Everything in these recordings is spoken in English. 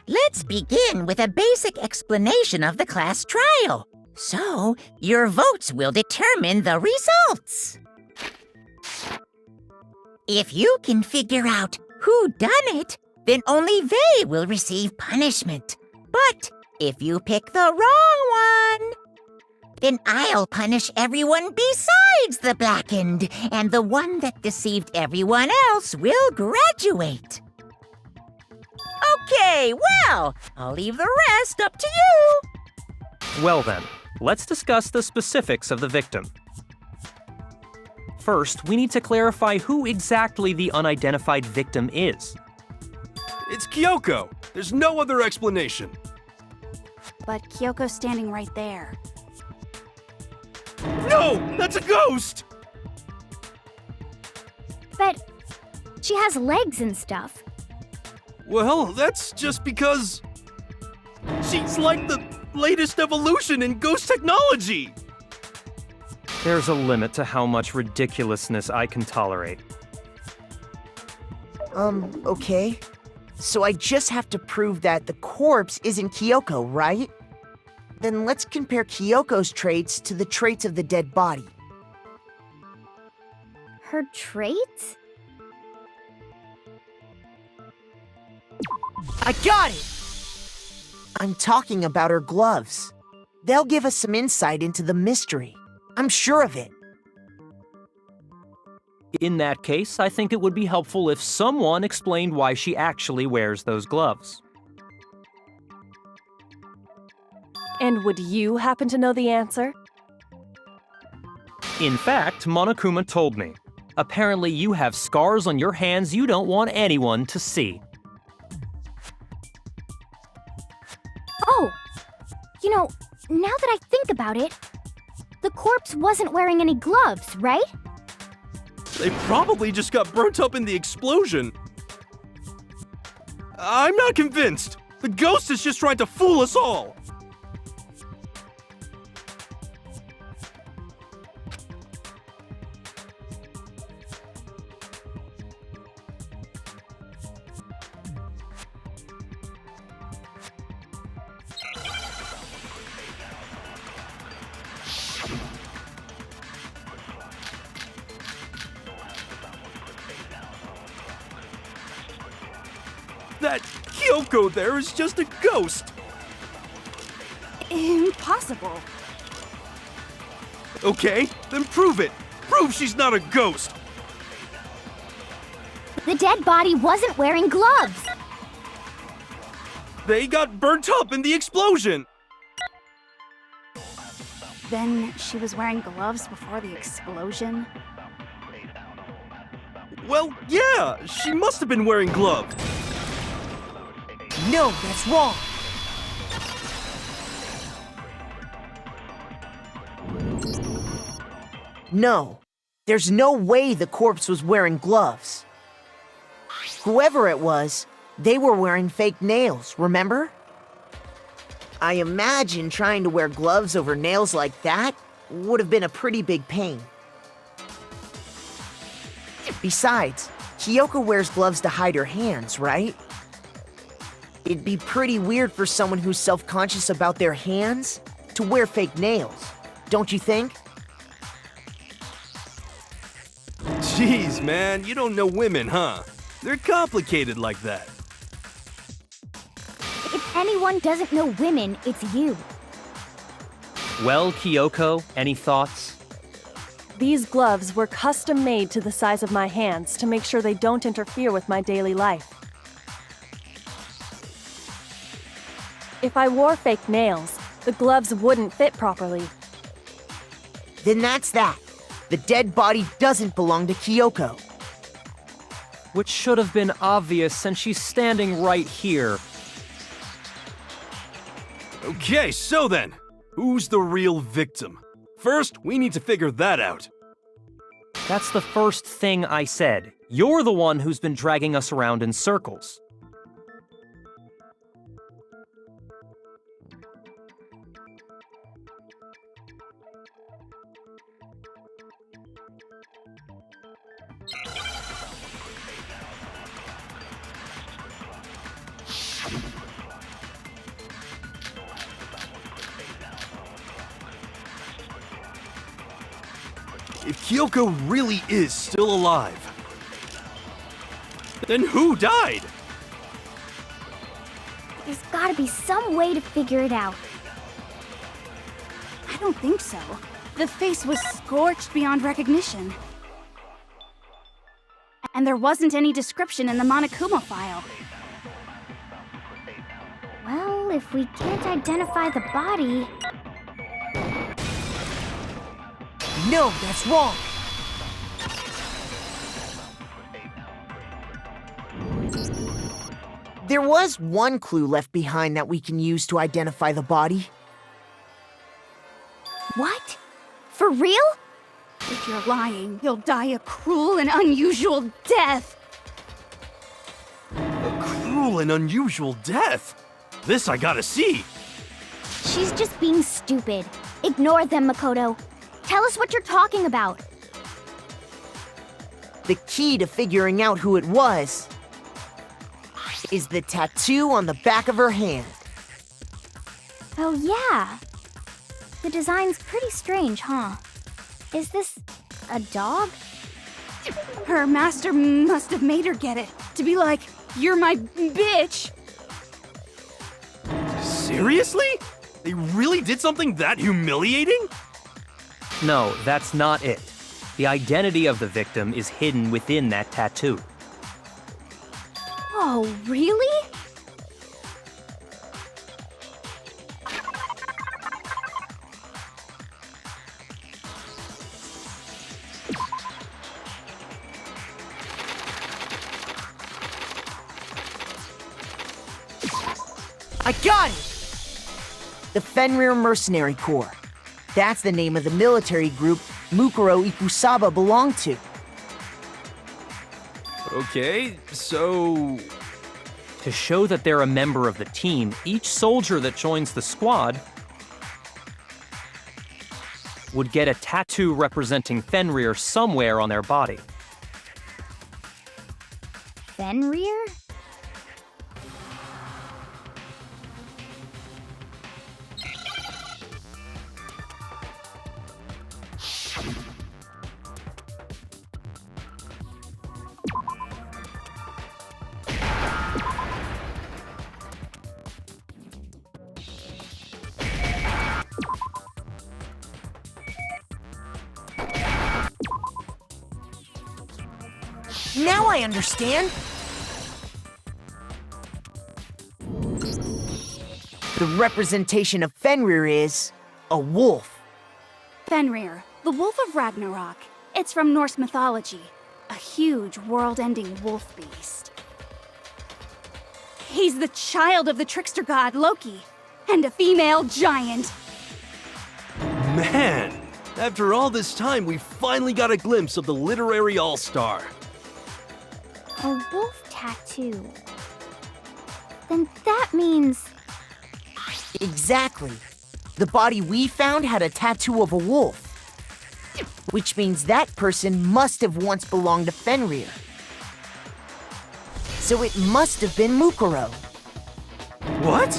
Let's begin with a basic explanation of the class trial. So, your votes will determine the results. If you can figure out who done it, then only they will receive punishment. But if you pick the wrong one, then I'll punish everyone besides the blackened, and the one that deceived everyone else will graduate. Okay, well, I'll leave the rest up to you. Well then, let's discuss the specifics of the victim. First, we need to clarify who exactly the unidentified victim is. It's Kyoko. There's no other explanation. But Kyoko's standing right there. No! That's a ghost! But she has legs and stuff. Well, that's just because she's like the latest evolution in ghost technology. There's a limit to how much ridiculousness I can tolerate. Okay. So I just have to prove that the corpse isn't Kyoko, right? Then let's compare Kyoko's traits to the traits of the dead body. Her traits? I got it! I'm talking about her gloves. They'll give us some insight into the mystery. I'm sure of it. In that case, I think it would be helpful if someone explained why she actually wears those gloves. And would you happen to know the answer? In fact, Monokuma told me. Apparently you have scars on your hands you don't want anyone to see. Oh! You know, now that I think about it, the corpse wasn't wearing any gloves, right? They probably just got burnt up in the explosion. I'm not convinced. The ghost is just trying to fool us all. That Kyoko there is just a ghost. Impossible. Okay, then prove it. Prove she's not a ghost. The dead body wasn't wearing gloves. They got burnt up in the explosion. Then she was wearing gloves before the explosion? Well, yeah, she must have been wearing gloves. No, that's wrong. No, there's no way the corpse was wearing gloves. Whoever it was, they were wearing fake nails, remember? I imagine trying to wear gloves over nails like that would have been a pretty big pain. Besides, Kyoko wears gloves to hide her hands, right? It'd be pretty weird for someone who's self-conscious about their hands to wear fake nails, don't you think? Jeez, man, you don't know women, huh? They're complicated like that. If anyone doesn't know women, it's you. Well, Kyoko, any thoughts? These gloves were custom made to the size of my hands to make sure they don't interfere with my daily life. If I wore fake nails, the gloves wouldn't fit properly. Then that's that. The dead body doesn't belong to Kyoko. Which should have been obvious since she's standing right here. Okay, so then, who's the real victim? First, we need to figure that out. That's the first thing I said. You're the one who's been dragging us around in circles. If Kyoko really is still alive, then who died? There's gotta be some way to figure it out. I don't think so. The face was scorched beyond recognition. And there wasn't any description in the Monokuma file. Well, if we can't identify the body... No, that's wrong. There was one clue left behind that we can use to identify the body. What? For real? If you're lying, you'll die a cruel and unusual death. A cruel and unusual death. This I gotta see. She's just being stupid. Ignore them, Makoto. Tell us what you're talking about. The key to figuring out who it was is the tattoo on the back of her hand. Oh, yeah. The design's pretty strange, huh? Is this a dog? Her master must have made her get it. To be like, you're my bitch. Seriously? They really did something that humiliating? No, that's not it. The identity of the victim is hidden within that tattoo. Oh, really? I got it! The Fenrir Mercenary Corps. That's the name of the military group Mukuro Ikusaba belonged to. Okay, so... To show that they're a member of the team, each soldier that joins the squad would get a tattoo representing Fenrir somewhere on their body. Fenrir? Now I understand! The representation of Fenrir is a wolf. Fenrir, the Wolf of Ragnarok. It's from Norse mythology. A huge, world-ending wolf beast. He's the child of the trickster god Loki, and a female giant. Man! After all this time, we finally got a glimpse of the literary all-star. A wolf tattoo. Then that means... Exactly. The body we found had a tattoo of a wolf. Which means that person must have once belonged to Fenrir. So it must have been Mukuro. What?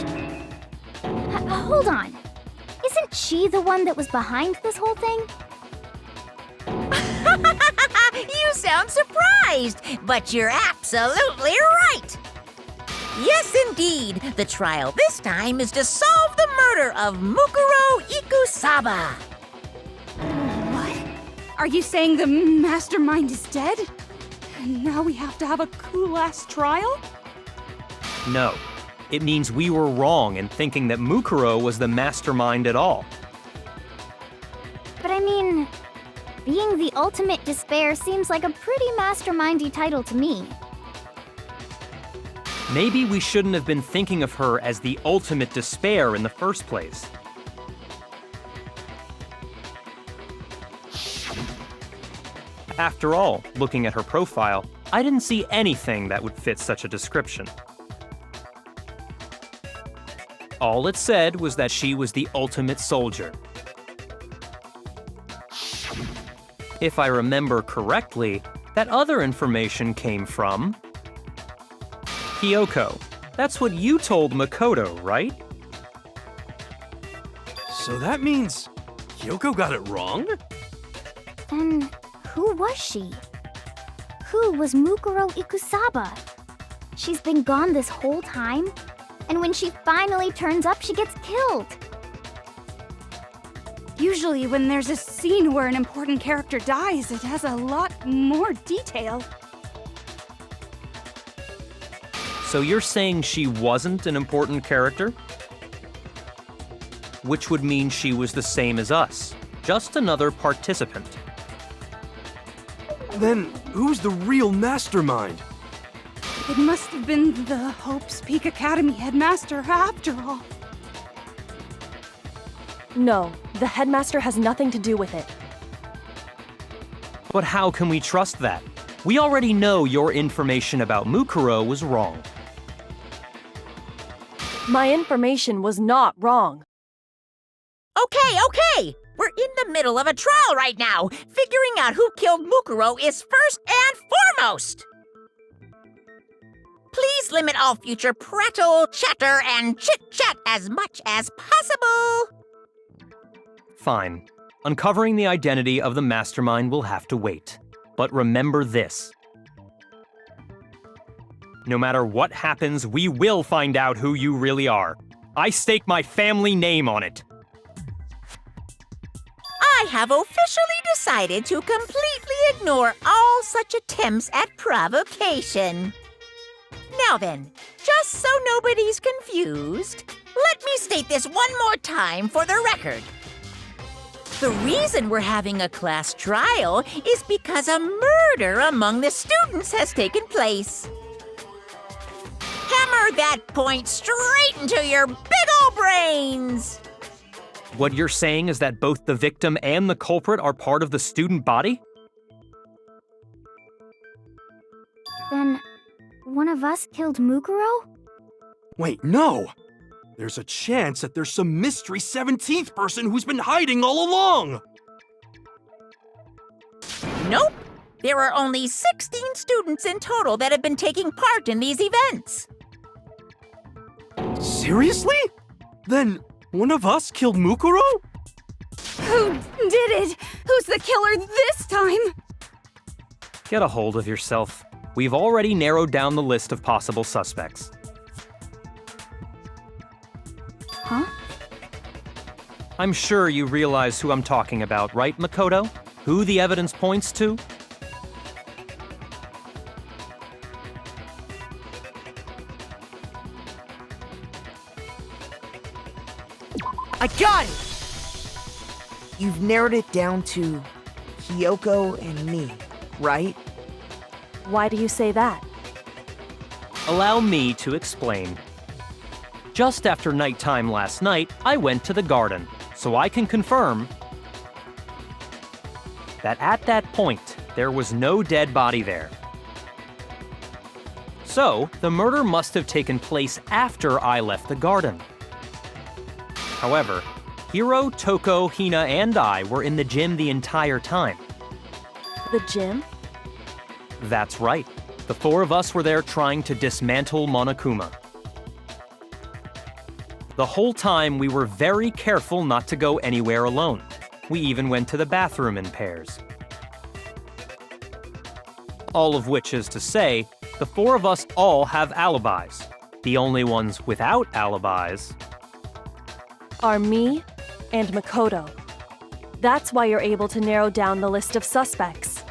Hold on. Isn't she the one that was behind this whole thing? You sound surprised, but you're absolutely right. Yes, indeed. The trial this time is to solve the murder of Mukuro Ikusaba. What? Are you saying the mastermind is dead? And now we have to have a cool-ass trial? No. It means we were wrong in thinking that Mukuro was the mastermind at all. But I mean, being the ultimate despair seems like a pretty mastermindy title to me. Maybe we shouldn't have been thinking of her as the ultimate despair in the first place. After all, looking at her profile, I didn't see anything that would fit such a description. All it said was that she was the ultimate soldier. If I remember correctly, that other information came from... Kyoko. That's what you told Makoto, right? So that means Kyoko got it wrong? Then who was she? Who was Mukuro Ikusaba? She's been gone this whole time, and when she finally turns up, she gets killed. Usually when there's a scene where an important character dies, it has a lot more detail. So you're saying she wasn't an important character? Which would mean she was the same as us, just another participant. Then who's the real mastermind? It must have been the Hope's Peak Academy headmaster after all. No, the headmaster has nothing to do with it. But how can we trust that? We already know your information about Mukuro was wrong. My information was not wrong. Okay. We're in the middle of a trial right now. Figuring out who killed Mukuro is first and foremost. Please limit all future prattle, chatter, and chit-chat as much as possible. Fine. Uncovering the identity of the mastermind will have to wait. But remember this. No matter what happens, we will find out who you really are. I stake my family name on it. I have officially decided to completely ignore all such attempts at provocation. Now then, just so nobody's confused, let me state this one more time for the record. The reason we're having a class trial is because a murder among the students has taken place. Hammer that point straight into your big ol' brains! What you're saying is that both the victim and the culprit are part of the student body? Then, one of us killed Mukuro? Wait, no! There's a chance that there's some mystery 17th person who's been hiding all along! Nope. There are only 16 students in total that have been taking part in these events. Seriously? Then one of us killed Mukuro? Who did it? Who's the killer this time? Get a hold of yourself. We've already narrowed down the list of possible suspects. Huh? I'm sure you realize who I'm talking about, right, Makoto? Who the evidence points to? I got it! You've narrowed it down to Kyoko and me, right? Why do you say that? Allow me to explain. Just after nighttime last night, I went to the garden, so I can confirm that at that point, there was no dead body there. So, the murder must have taken place after I left the garden. However, Hiro, Toko, Hina, and I were in the gym the entire time. The gym? That's right. The four of us were there trying to dismantle Monokuma. The whole time, we were very careful not to go anywhere alone. We even went to the bathroom in pairs. All of which is to say, the four of us all have alibis. The only ones without alibis Are me and Makoto. That's why you're able to narrow down the list of suspects.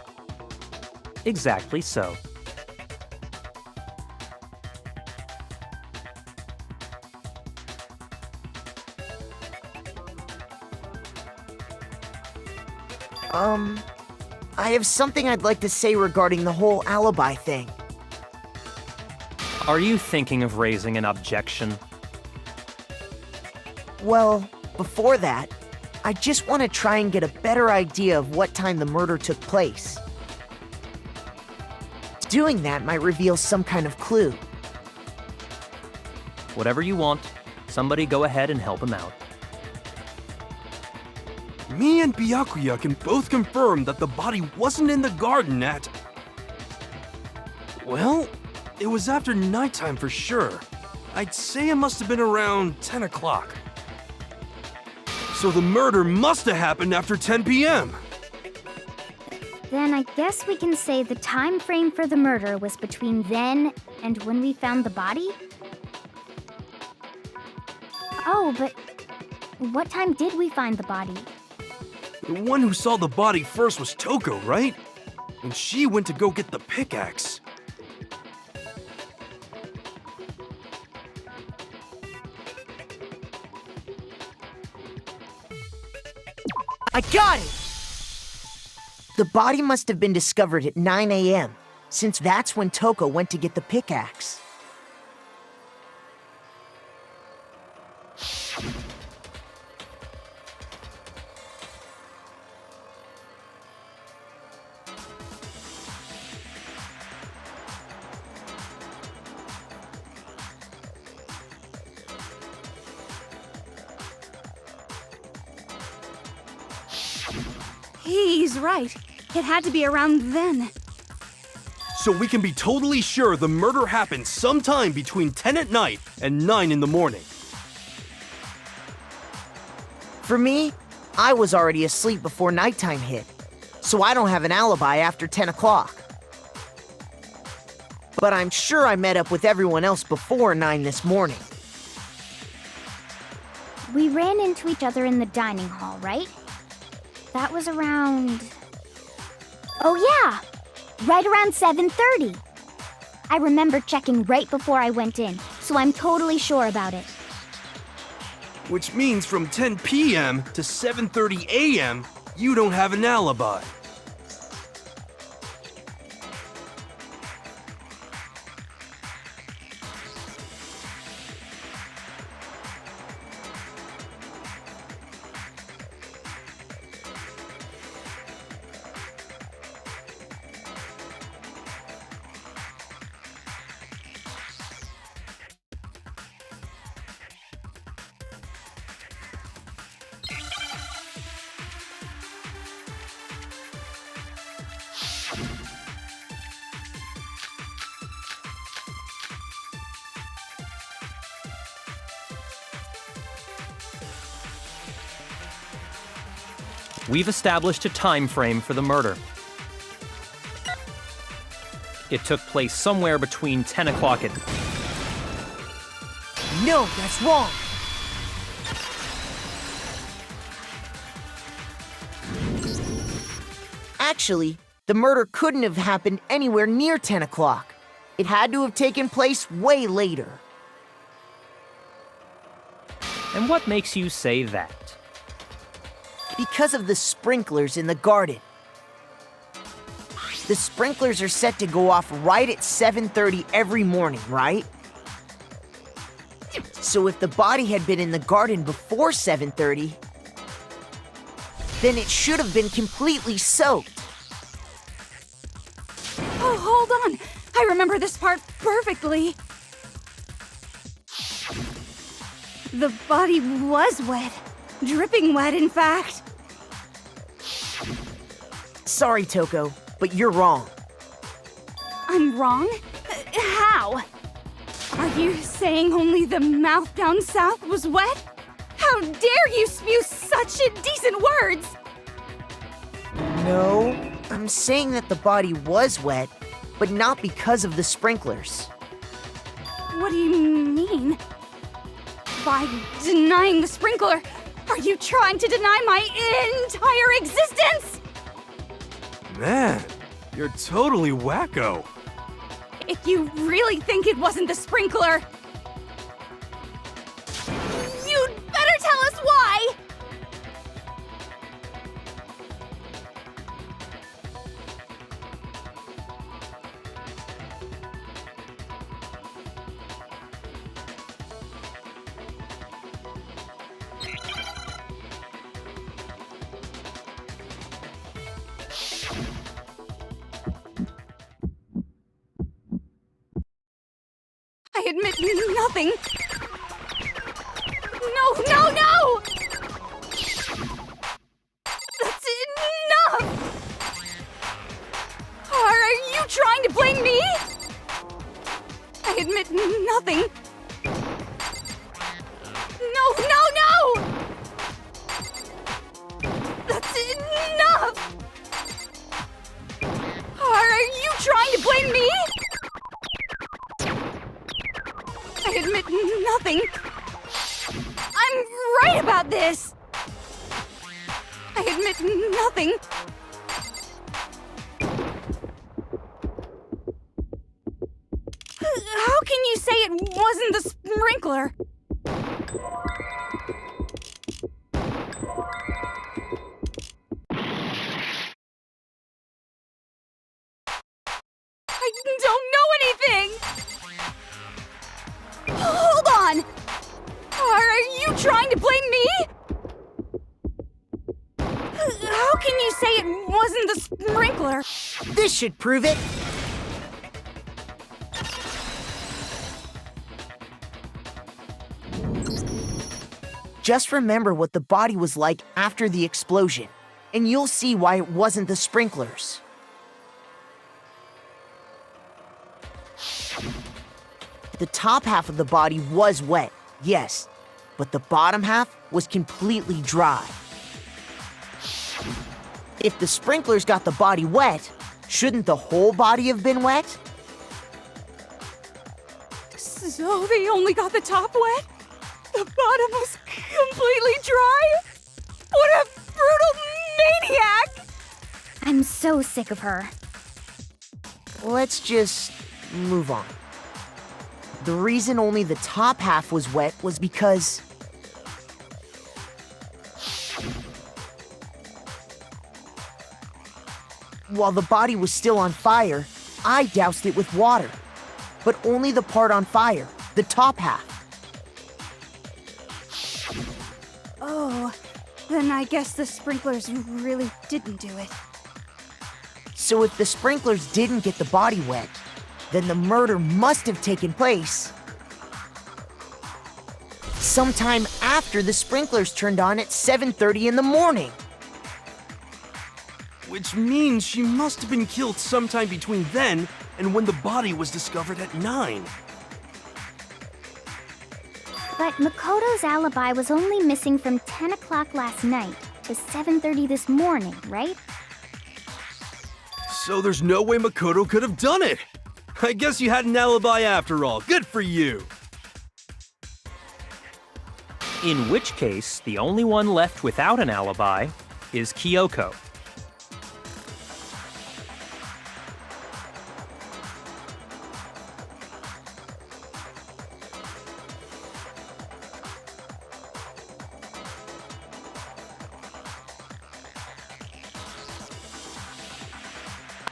exactly so. I have something I'd like to say regarding the whole alibi thing. Are you thinking of raising an objection? Well, before that, I just want to try and get a better idea of what time the murder took place. Doing that might reveal some kind of clue. Whatever you want. Somebody go ahead and help him out. Me and Byakuya can both confirm that the body wasn't in the garden at... Well, it was after nighttime for sure. I'd say it must have been around 10 o'clock. So the murder must have happened after 10 p.m. Then I guess we can say the time frame for the murder was between then and when we found the body? Oh, but what time did we find the body? The one who saw the body first was Toko, right? And she went to go get the pickaxe. I got it! The body must have been discovered at 9 a.m., since that's when Toko went to get the pickaxe. He's right. It had to be around then. So we can be totally sure the murder happened sometime between 10 at night and 9 in the morning. For me, I was already asleep before nighttime hit, so I don't have an alibi after 10 o'clock. But I'm sure I met up with everyone else before 9 this morning. We ran into each other in the dining hall, right? That was around... Oh yeah! Right around 7:30. I remember checking right before I went in, so I'm totally sure about it. Which means from 10 p.m. to 7:30 a.m., you don't have an alibi. We've established a time frame for the murder. It took place somewhere between 10 o'clock at... No, that's wrong! Actually, the murder couldn't have happened anywhere near 10 o'clock. It had to have taken place way later. And what makes you say that? Because of the sprinklers in the garden. The sprinklers are set to go off right at 7:30 every morning, right? So if the body had been in the garden before 7:30, then it should have been completely soaked. Oh, hold on. I remember this part perfectly. The body was wet. Dripping wet, in fact. Sorry, Toko, but you're wrong. I'm wrong? How? Are you saying only the mouth down south was wet? How dare you spew such indecent words! No, I'm saying that the body was wet, but not because of the sprinklers. What do you mean? By denying the sprinkler, are you trying to deny my entire existence? Man, you're totally wacko. If you really think it wasn't the sprinkler, you'd better tell us why! I admit nothing. No! That's enough! Are you trying to blame me? I admit nothing. No! That's enough! Are you trying to blame me? I admit nothing. I'm right about this. I admit nothing. How can you say it wasn't the sprinkler? I don't know anything! Hold on! Are you trying to blame me? How can you say it wasn't the sprinkler? This should prove it. Just remember what the body was like after the explosion, and you'll see why it wasn't the sprinklers. The top half of the body was wet, yes, but the bottom half was completely dry. If the sprinklers got the body wet, shouldn't the whole body have been wet? So they only got the top wet? The bottom was completely dry? What a brutal maniac! I'm so sick of her. Let's just move on. The reason only the top half was wet was because while the body was still on fire, I doused it with water. But only the part on fire, the top half. Oh, then I guess the sprinklers really didn't do it. So if the sprinklers didn't get the body wet, then the murder must have taken place sometime after the sprinklers turned on at 7:30 in the morning. Which means she must have been killed sometime between then and when the body was discovered at 9. But Makoto's alibi was only missing from 10 o'clock last night to 7:30 this morning, right? So there's no way Makoto could have done it. I guess you had an alibi after all. Good for you. In which case, the only one left without an alibi is Kyoko.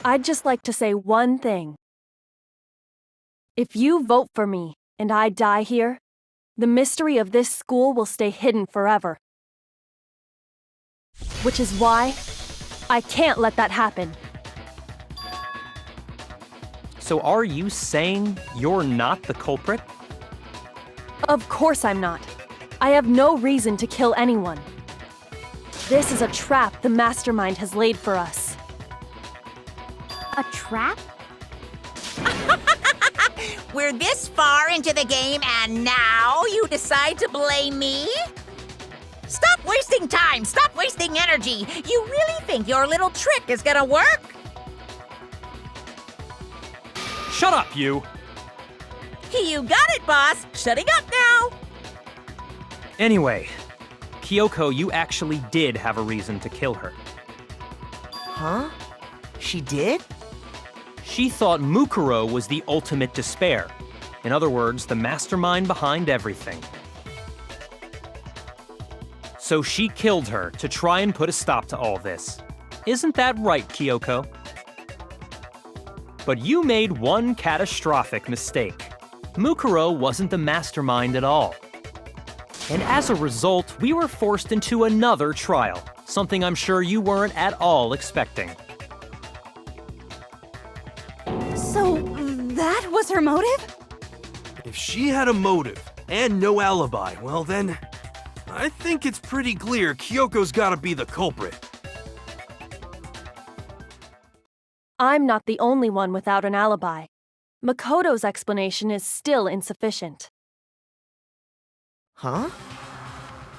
I'd just like to say one thing. If you vote for me and I die here, the mystery of this school will stay hidden forever. Which is why I can't let that happen. So are you saying you're not the culprit? Of course I'm not. I have no reason to kill anyone. This is a trap the mastermind has laid for us. A trap? We're this far into the game and now you decide to blame me? Stop wasting time! Stop wasting energy! You really think your little trick is gonna work? Shut up, you! You got it, boss! Shutting up now! Anyway, Kyoko, you actually did have a reason to kill her. Huh? She did? She thought Mukuro was the ultimate despair. In other words, the mastermind behind everything. So she killed her to try and put a stop to all this. Isn't that right, Kyoko? But you made one catastrophic mistake. Mukuro wasn't the mastermind at all. And as a result, we were forced into another trial, something I'm sure you weren't at all expecting. So that was her motive? If she had a motive and no alibi, well then, I think it's pretty clear Kyoko's gotta be the culprit. I'm not the only one without an alibi. Makoto's explanation is still insufficient. Huh?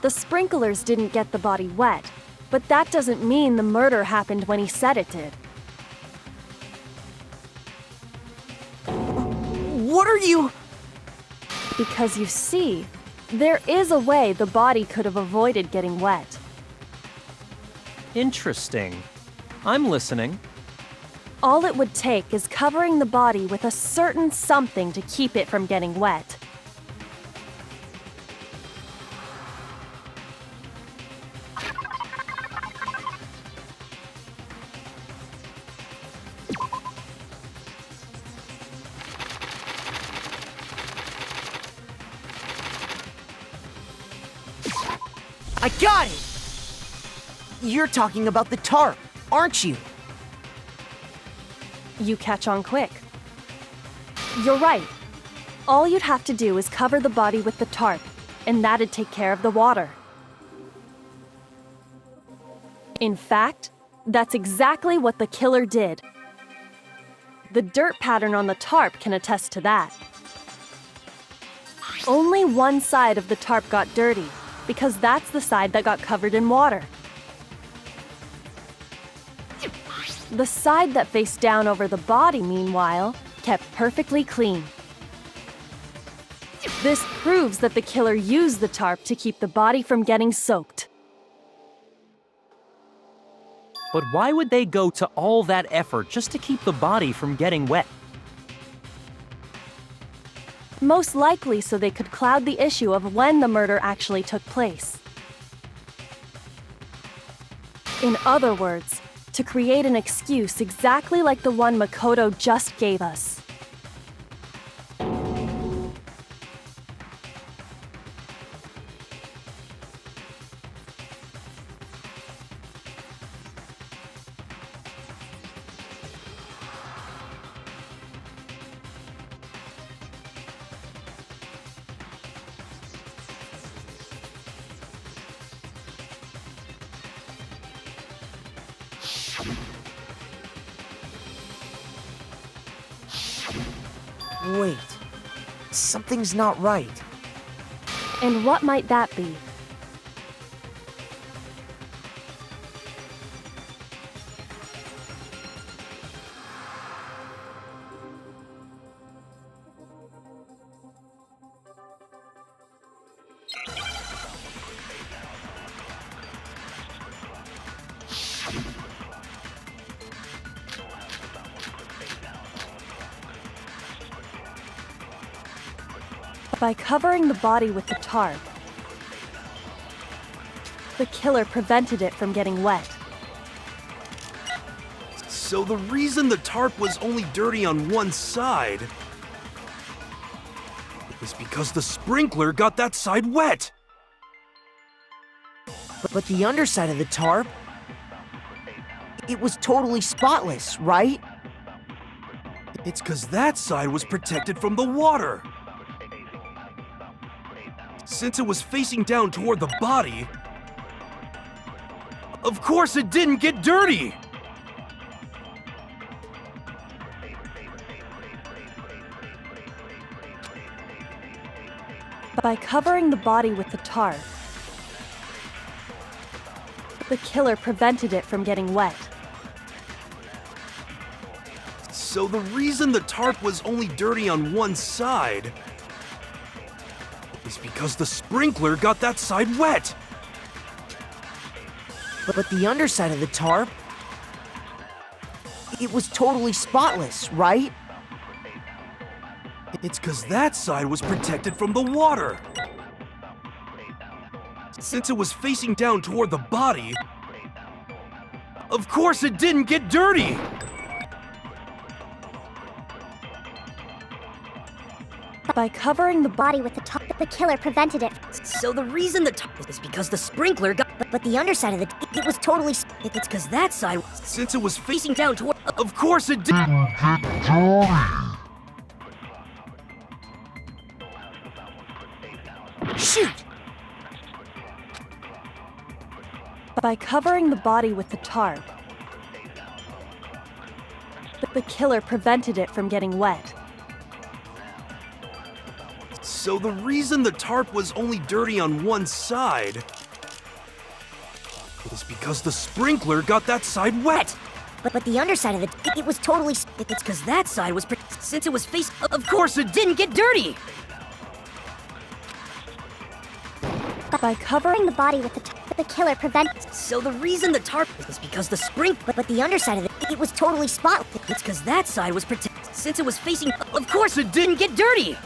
The sprinklers didn't get the body wet, but that doesn't mean the murder happened when he said it did. What are you... Because you see, there is a way the body could have avoided getting wet. Interesting. I'm listening. All it would take is covering the body with a certain something to keep it from getting wet. I got it! You're talking about the tarp, aren't you? You catch on quick. You're right. All you'd have to do is cover the body with the tarp, and that'd take care of the water. In fact, that's exactly what the killer did. The dirt pattern on the tarp can attest to that. Only one side of the tarp got dirty, because that's the side that got covered in water. The side that faced down over the body, meanwhile, kept perfectly clean. This proves that the killer used the tarp to keep the body from getting soaked. But why would they go to all that effort just to keep the body from getting wet? Most likely so they could cloud the issue of when the murder actually took place. In other words, to create an excuse exactly like the one Makoto just gave us. Wait, something's not right. And what might that be? By covering the body with the tarp, the killer prevented it from getting wet. So the reason the tarp was only dirty on one side is because the sprinkler got that side wet. But the underside of the tarp, it was totally spotless, right? It's because that side was protected from the water. Since it was facing down toward the body, of course it didn't get dirty! By covering the body with the tarp, the killer prevented it from getting wet. So the reason the tarp was only dirty on one side is because the sprinkler got that side wet. But the underside of the tarp, it was totally spotless, right? It's because that side was protected from the water. Since it was facing down toward the body, of course it didn't get dirty! By covering the Body with the tarp, the killer prevented it. So the reason the tarp is because the sprinkler got. But the underside of it was totally. It's because that side, Since it was facing down toward. Of course it did! Shoot! By covering the body with the tarp, the killer prevented it from getting wet. So the reason the tarp was only dirty on one side is because the sprinkler got that side wet. But the underside of it was totally. It's because that side was. Since it was facing. Of course it didn't get dirty! By covering The body with the tarp, the killer prevented. So the reason the tarp is because the sprinkler. But the underside of it was totally spotless. It's because that side was protected. Since it was facing. Of course it didn't get dirty!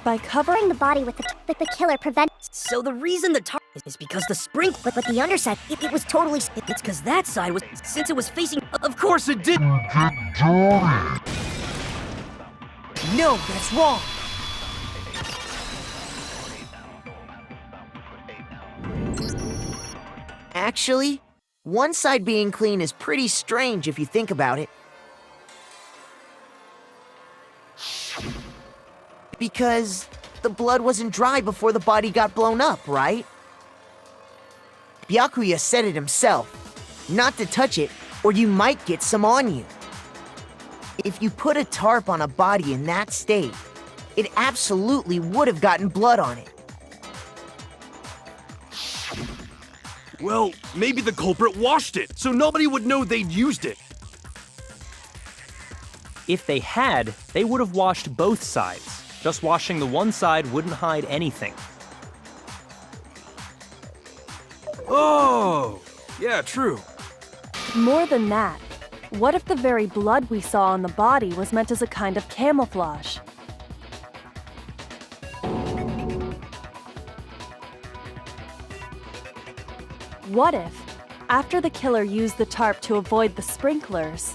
By covering The body with the tarp, the killer prevented. So the reason the tarp is because the sprinkler. But the underside, it was totally. It's because that side was. Since it was facing. Of Of course it did! No, that's wrong! Actually, one side being clean is pretty strange if you think about it. Because the blood wasn't dry before the body got blown up, right? Byakuya said it himself. Not to touch it, or you might get some on you. If you put a tarp on a body in that state, it absolutely would have gotten blood on it. Well, maybe the culprit washed it, so nobody would know they'd used it. If they had, they would have washed both sides. Just washing the one side wouldn't hide anything. Oh, yeah, true. More than that, what if the very blood we saw on the body was meant as a kind of camouflage? What if, after the killer used the tarp to avoid the sprinklers,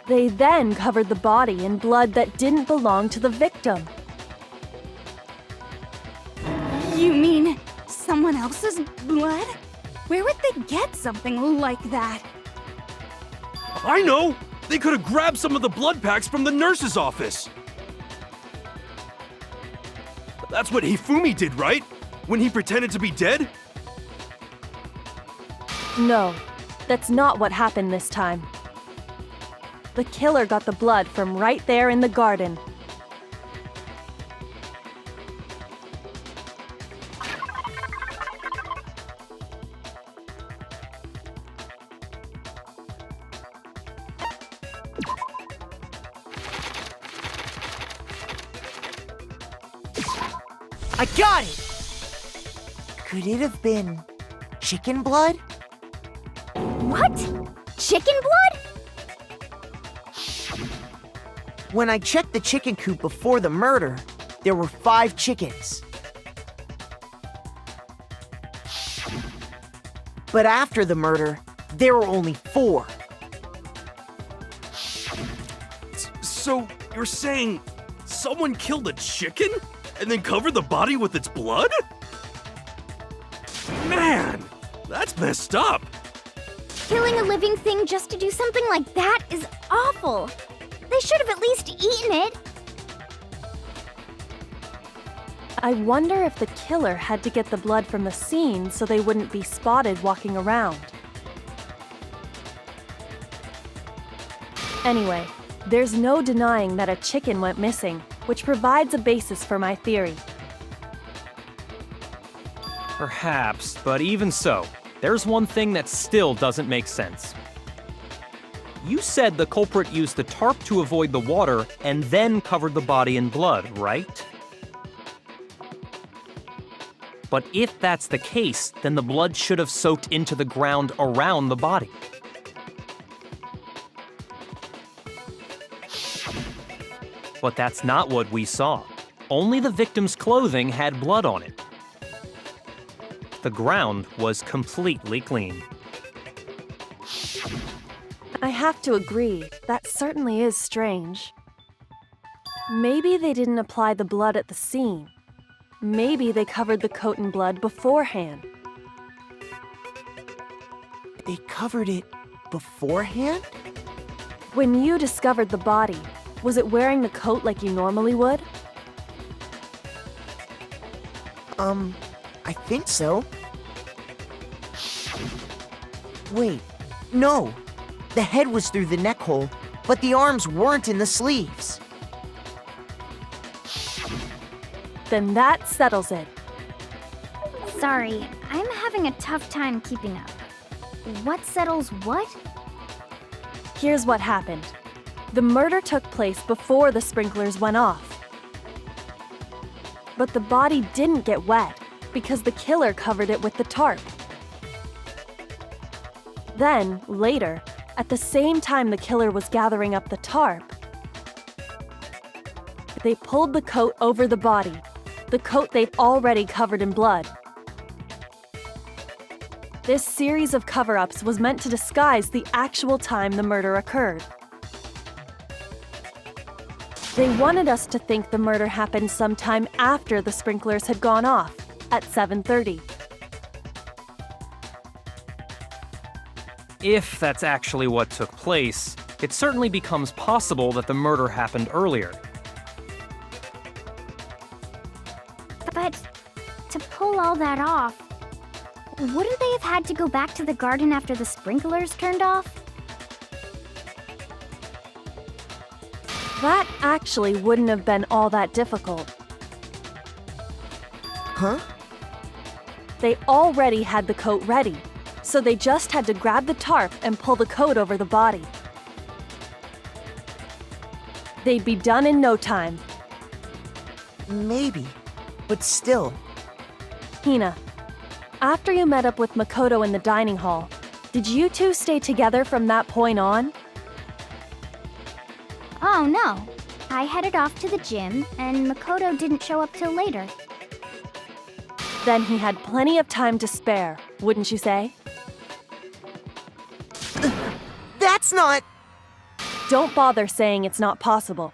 they then covered the body in blood that didn't belong to the victim? You mean someone else's blood? Where would they get something like that? I know! They could have grabbed some of the blood packs from the nurse's office. That's what Hifumi did, right? When he pretended to be dead? No, that's not what happened this time. The killer got the blood from right there in the garden. I got it! Could it have been chicken blood? What? Chicken blood? When I checked the chicken coop before the murder, there were 5 chickens. But after the murder, there were only 4. So, you're saying someone killed a chicken and then covered the body with its blood? Man, that's messed up. Killing a living thing just to do something like that is awful. They should have at least eaten it. I wonder if the killer had to get the blood from the scene so they wouldn't be spotted walking around. Anyway, there's no denying that a chicken went missing, which provides a basis for my theory. Perhaps, but even so, there's one thing that still doesn't make sense. You said the culprit used the tarp to avoid the water and then covered the body in blood, right? But if that's the case, then the blood should have soaked into the ground around the body. But that's not what we saw. Only the victim's clothing had blood on it. The ground was completely clean. I have to agree, that certainly is strange. Maybe they didn't apply the blood at the scene. Maybe they covered the coat in blood beforehand. They covered it beforehand? When you discovered the body, was it wearing the coat like you normally would? I think so. Wait, no. The head was through the neck hole, but the arms weren't in the sleeves. Then that settles it. Sorry, I'm having a tough time keeping up. What settles what? Here's what happened. The murder took place before the sprinklers went off. But the body didn't get wet because the killer covered it with the tarp. Then, later, at the same time the killer was gathering up the tarp, they pulled the coat over the body, the coat they'd already covered in blood. This series of cover-ups was meant to disguise the actual time the murder occurred. They wanted us to think the murder happened sometime after the sprinklers had gone off, at 7:30. If that's actually what took place, it certainly becomes possible that the murder happened earlier. pull all that off, wouldn't they have had to go back to the garden after the sprinklers turned off? That actually wouldn't have been all that difficult. Huh? They already had the coat ready, so they just had to grab the tarp and pull the coat over the body. They'd be done in no time. Maybe, but still. Hina, after you met up with Makoto in the dining hall, did you two stay together from that point on? Oh no. I headed off to the gym, and Makoto didn't show up till later. Then he had plenty of time to spare, wouldn't you say? That's not... Don't bother saying it's not possible.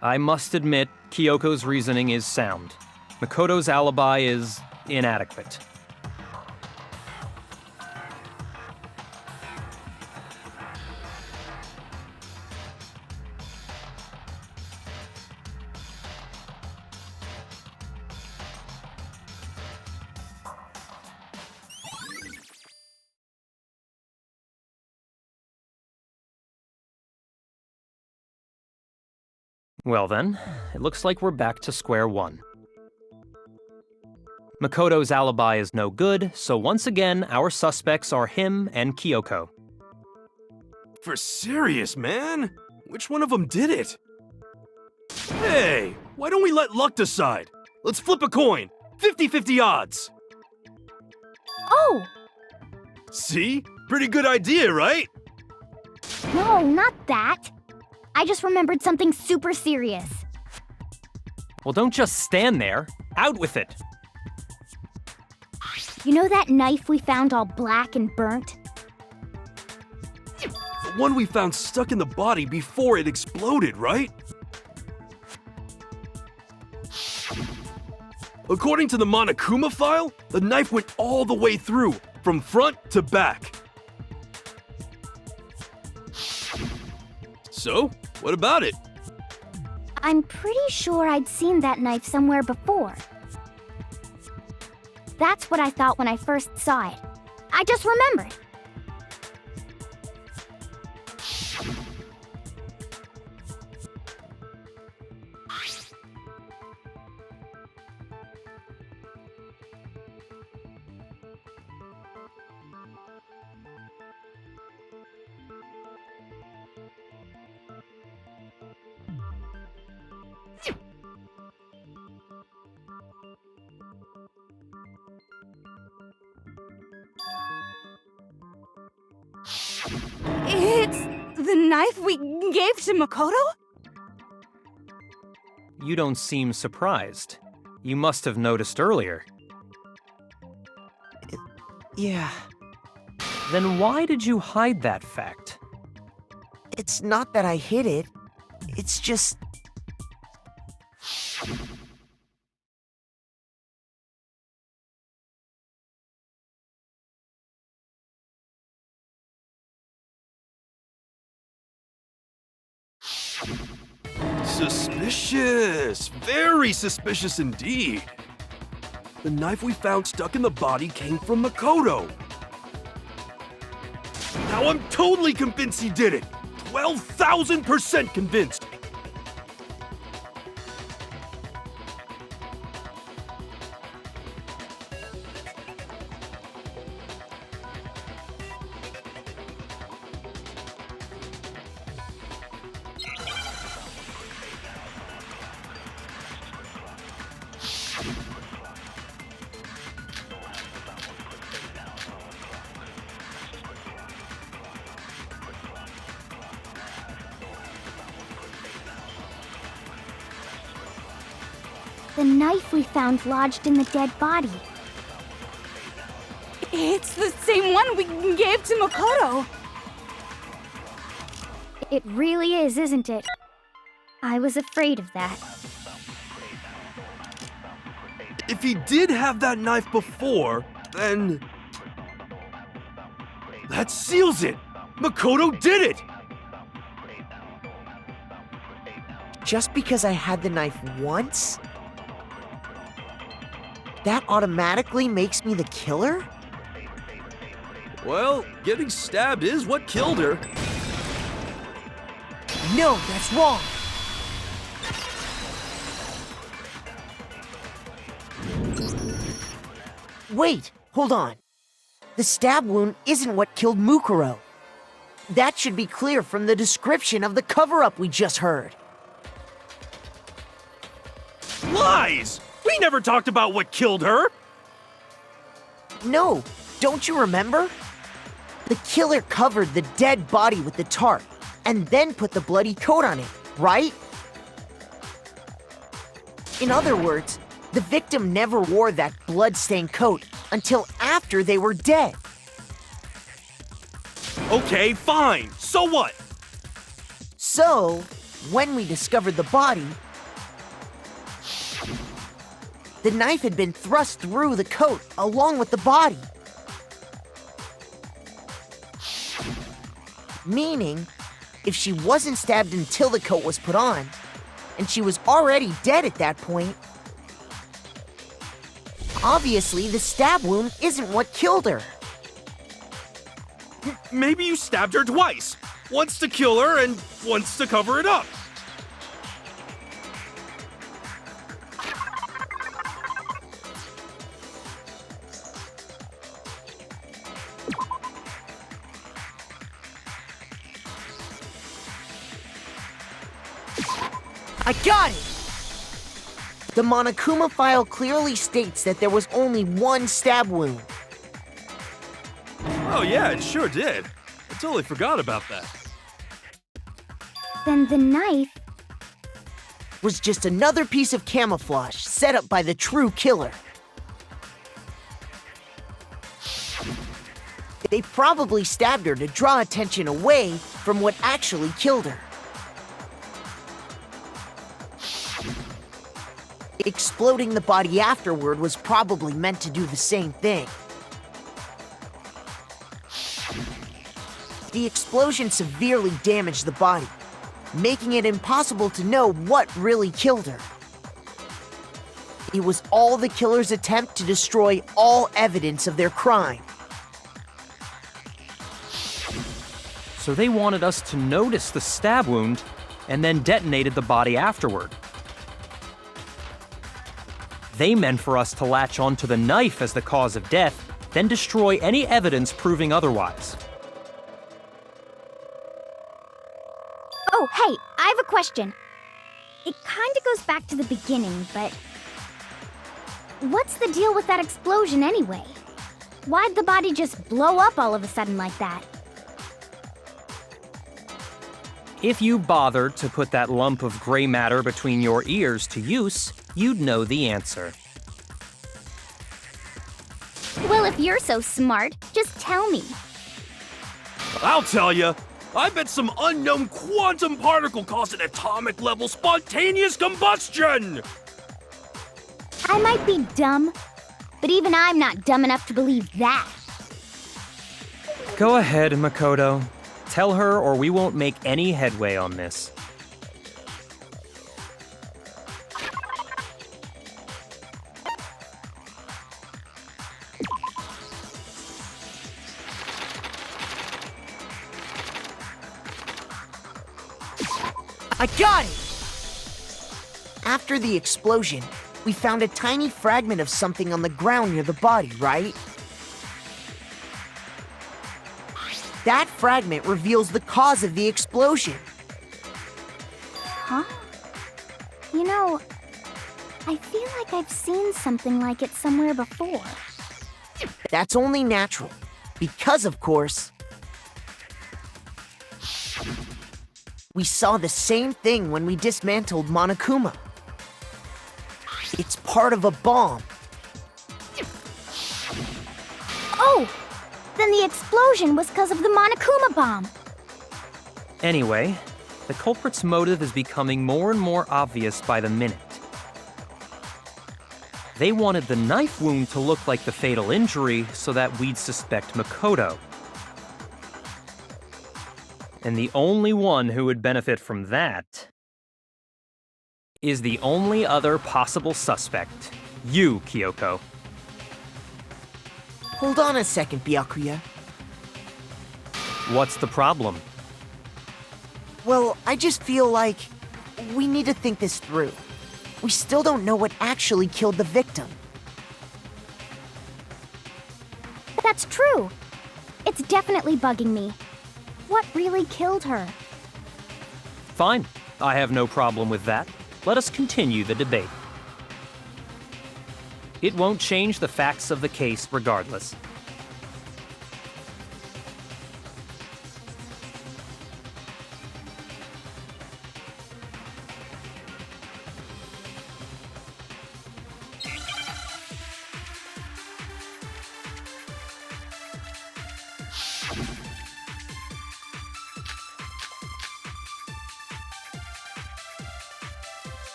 I must admit, Kyoko's reasoning is sound. Makoto's alibi is inadequate. Well then, it looks like we're back to square one. Makoto's alibi is no good, so once again, our suspects are him and Kyoko. For serious, man? Which one of them did it? Hey, why don't we let luck decide? Let's flip a coin. 50-50 odds. Oh! See? Pretty good idea, right? No, not that. I just remembered something super serious. Well, don't just stand there. Out with it. You know that knife we found all black and burnt? The one we found stuck in the body before it exploded, right? According to the Monokuma file, the knife went all the way through, from front to back. So, what about it? I'm pretty sure I'd seen that knife somewhere before. That's what I thought when I first saw it. I just remembered. It's the knife we gave to Makoto? You don't seem surprised. You must have noticed earlier. Yeah, Then why did you hide that fact? it's not that I hid it. It's just... Suspicious! Very suspicious indeed. The knife we found stuck in the body came from Makoto. Now I'm totally convinced he did it. 12,000% convinced. The knife we found lodged in the dead body. It's the same one we gave to Makoto. It really is, isn't it? I was afraid of that. If he did have that knife before, then... that seals it! Makoto did it! just because I had the knife once, that automatically makes me the killer? Well, getting stabbed is what killed her. No, that's wrong. Wait, hold on. The stab wound isn't what killed Mukuro. That should be clear from the description of the cover-up we just heard. Lies! We never talked about what killed her! No, don't you remember? The killer covered the dead body with the tarp and then put the bloody coat on it, right? In other words, the victim never wore that blood-stained coat until after they were dead. Okay, fine. So what? So, when we discovered the body, the knife had been thrust through the coat along with the body. Meaning, if she wasn't stabbed until the coat was put on, and she was already dead at that point, obviously the stab wound isn't what killed her. Maybe you stabbed her twice. Once to kill her and once to cover it up. I got it! The Monokuma file clearly states that there was only one stab wound. Oh yeah, it sure did. I totally forgot about that. Then the knife... Was just another piece of camouflage set up by the true killer. They probably stabbed her to draw attention away from what actually killed her. Exploding the body afterward was probably meant to do the same thing. The explosion severely damaged the body, making it impossible to know what really killed her. It was all the killer's attempt to destroy all evidence of their crime. So they wanted us to notice the stab wound and then detonated the body afterward. They meant for us to latch onto the knife as the cause of death, then destroy any evidence proving otherwise. Oh, hey, I have a question. It kinda goes back to the beginning, but... what's the deal with that explosion anyway? Why'd the body just blow up all of a sudden like that? If you bothered to put that lump of gray matter between your ears to use, you'd know the answer. Well, if you're so smart, just tell me. I'll tell you. I bet some unknown quantum particle caused an atomic-level spontaneous combustion! I might be dumb, but even I'm not dumb enough to believe that. Go ahead, Makoto. Tell her or we won't make any headway on this. I got it! After the explosion, we found a tiny fragment of something on the ground near the body, right? That fragment reveals the cause of the explosion. Huh? You know, I feel like I've seen something like it somewhere before. That's only natural, because of course, we saw the same thing when we dismantled Monokuma. It's part of a bomb. Oh! Then the explosion was because of the Monokuma bomb. Anyway, the culprit's motive is becoming more and more obvious by the minute. They wanted the knife wound to look like the fatal injury so that we'd suspect Makoto. And the only one who would benefit from that is the only other possible suspect. You, Kyoko. Hold on a second, Byakuya. What's the problem? Well, I just feel like we need to think this through. We still don't know what actually killed the victim. That's true. It's definitely bugging me. What really killed her? Fine. I have no problem with that. Let us continue the debate. It won't change the facts of the case regardless.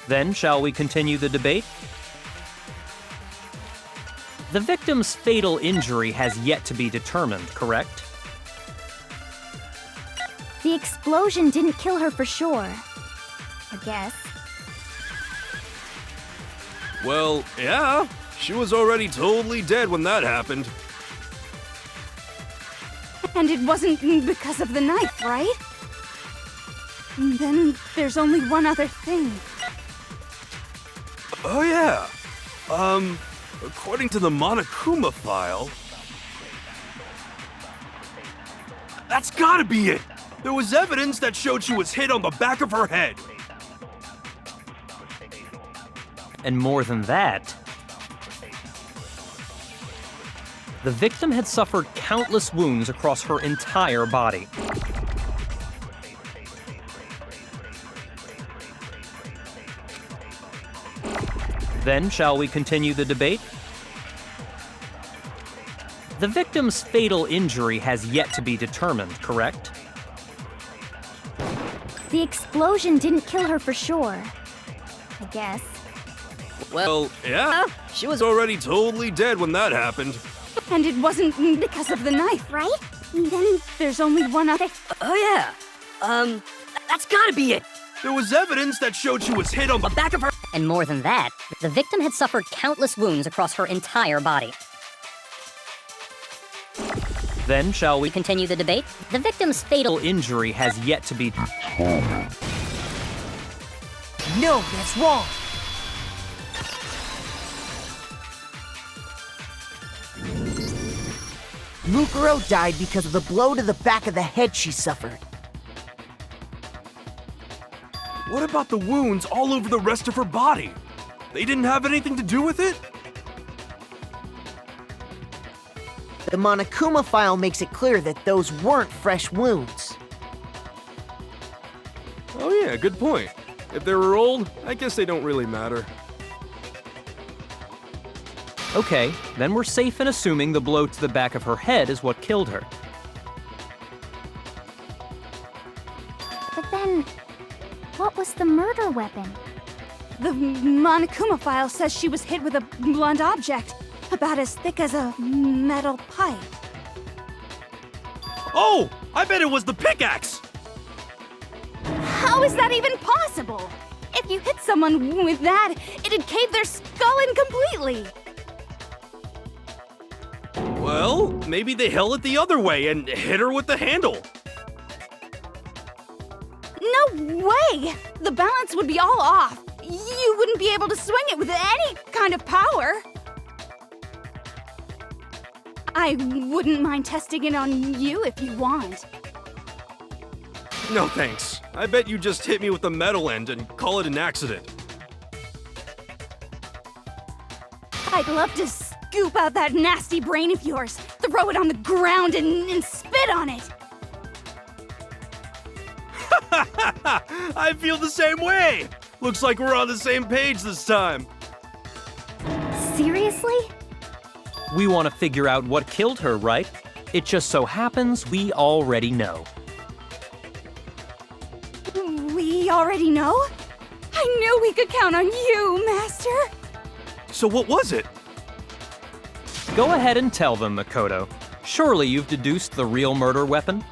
Then, shall we continue the debate? The victim's fatal injury has yet to be determined, correct? The explosion didn't kill her for sure. I guess. Well, yeah. She was already totally dead when that happened. And it wasn't because of the knife, right? Then there's only one other thing. Oh, yeah. According to the Monokuma file... That's gotta be it! There was evidence that showed she was hit on the back of her head. And more than that, the victim had suffered countless wounds across her entire body. Then, shall we continue the debate? The victim's fatal injury has yet to be determined, correct? The explosion didn't kill her for sure. I guess. Well, yeah. She was already totally dead when that happened. And it wasn't because of the knife, Right? then there's only one other... Oh yeah. That's gotta be it. There was evidence that showed she was hit on the Back of her. And more than that, the victim had suffered countless wounds across her entire body. Then, shall we We continue the debate. The victim's fatal injury has yet to be... No, that's wrong. Mukuro died because of the blow to the back of the head she suffered. What about the wounds all over the rest of her body? They didn't have anything to do with it? The Monokuma file makes it clear that those weren't fresh wounds. Oh yeah, good point. If they were old, I guess they don't really matter. Okay, then we're safe in assuming the blow to the back of her head is what killed her. But then, what was the murder weapon? The Monokuma file says she was hit with a blunt object, about as thick as a metal pipe. Oh! I bet it was the pickaxe! How is that even possible? If you hit someone with that, it'd cave their skull in completely. Well, maybe they held it the other way and hit her with the handle. No way! The balance would be all off. You wouldn't be able to swing it with any kind of power. I wouldn't mind testing it on you if you want. No thanks. I bet you just hit me with the metal end and call it an accident. I'd love to scoop out that nasty brain of yours, throw it on the ground and spit on it. I feel the same way! Looks like we're on the same page this time. Seriously? We want to figure out what killed her, right? It just so happens we already know. We already know? I knew we could count on you, Master. So what was it? Go ahead and tell them, Makoto. Surely you've deduced the real murder weapon?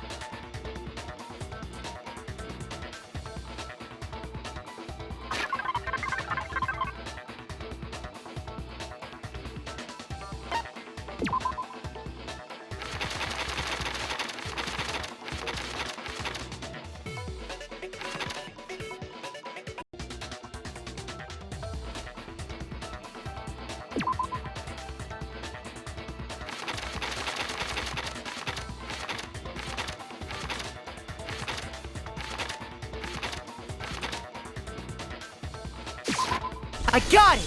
I got it!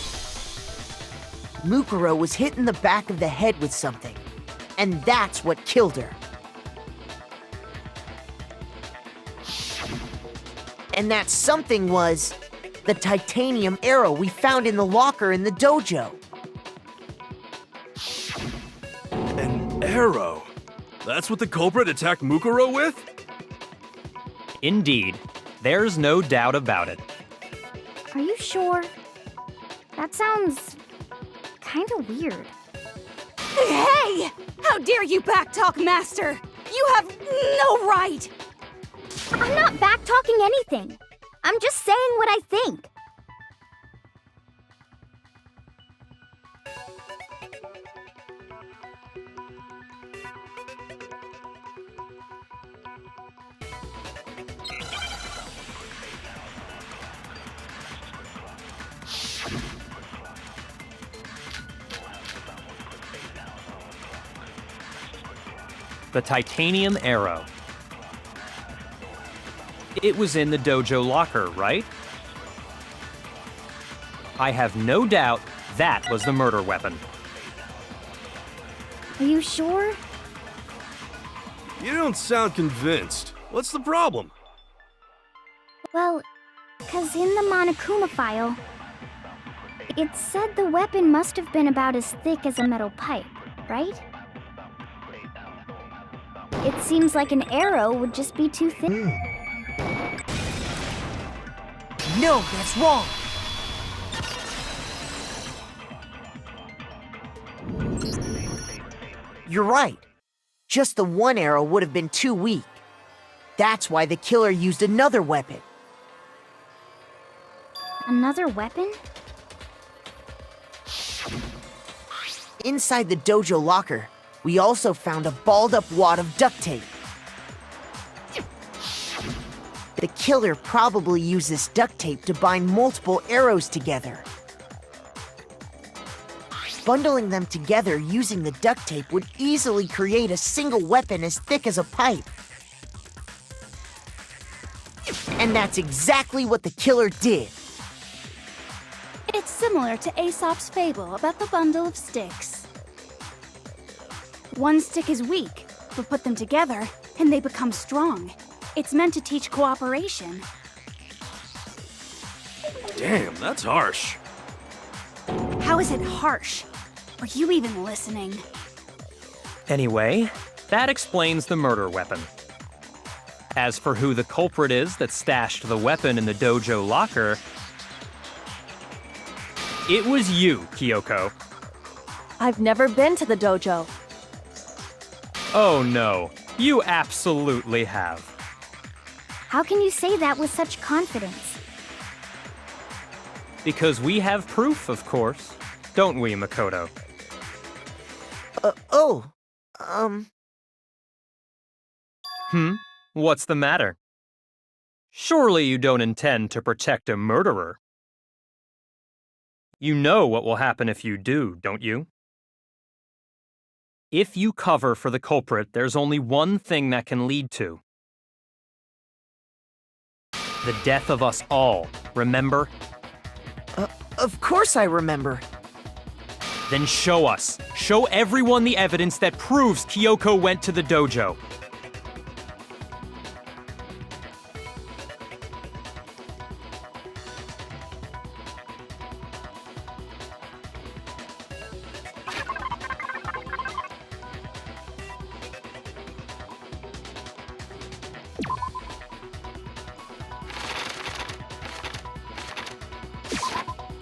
Mukuro was hit in the back of the head with something, and that's what killed her. And that something was the titanium arrow we found in the locker in the dojo. An arrow? That's what the culprit attacked Mukuro with? Indeed, there's no doubt about it. Are you sure? That sounds kinda weird. Hey! How dare you backtalk, Master! You have no right! I'm not back-talking anything. I'm just saying what I think. The titanium arrow. It was in the dojo locker, right? I have no doubt that was the murder weapon. Are you sure? You don't sound convinced. What's the problem? Well, 'cause in the Monokuma file, it said the weapon must have been about as thick as a metal pipe, right? It seems like an arrow would just be too thin. No, that's wrong. You're right. Just the one arrow would have been too weak. That's why the killer used another weapon. Another weapon? Inside the dojo locker, we also found a balled-up wad of duct tape. The killer probably used this duct tape to bind multiple arrows together. Bundling them together using the duct tape would easily create a single weapon as thick as a pipe. And that's exactly what the killer did. It's similar to Aesop's fable about the bundle of sticks. One stick is weak, but put them together and they become strong. It's meant to teach cooperation. Damn, that's harsh. How is it harsh? Are you even listening? Anyway, that explains the murder weapon. As for who the culprit is that stashed the weapon in the dojo locker, it was you, Kyoko. I've never been to the dojo. Oh no, you absolutely have. How can you say that with such confidence? Because we have proof, of course. Don't we, Makoto? What's the matter? Surely you don't intend to protect a murderer. You know what will happen if you do, don't you? If you cover for the culprit, there's only one thing that can lead to. The death of us all, remember? Of course I remember. Then show us. Show everyone the evidence that proves Kyoko went to the dojo.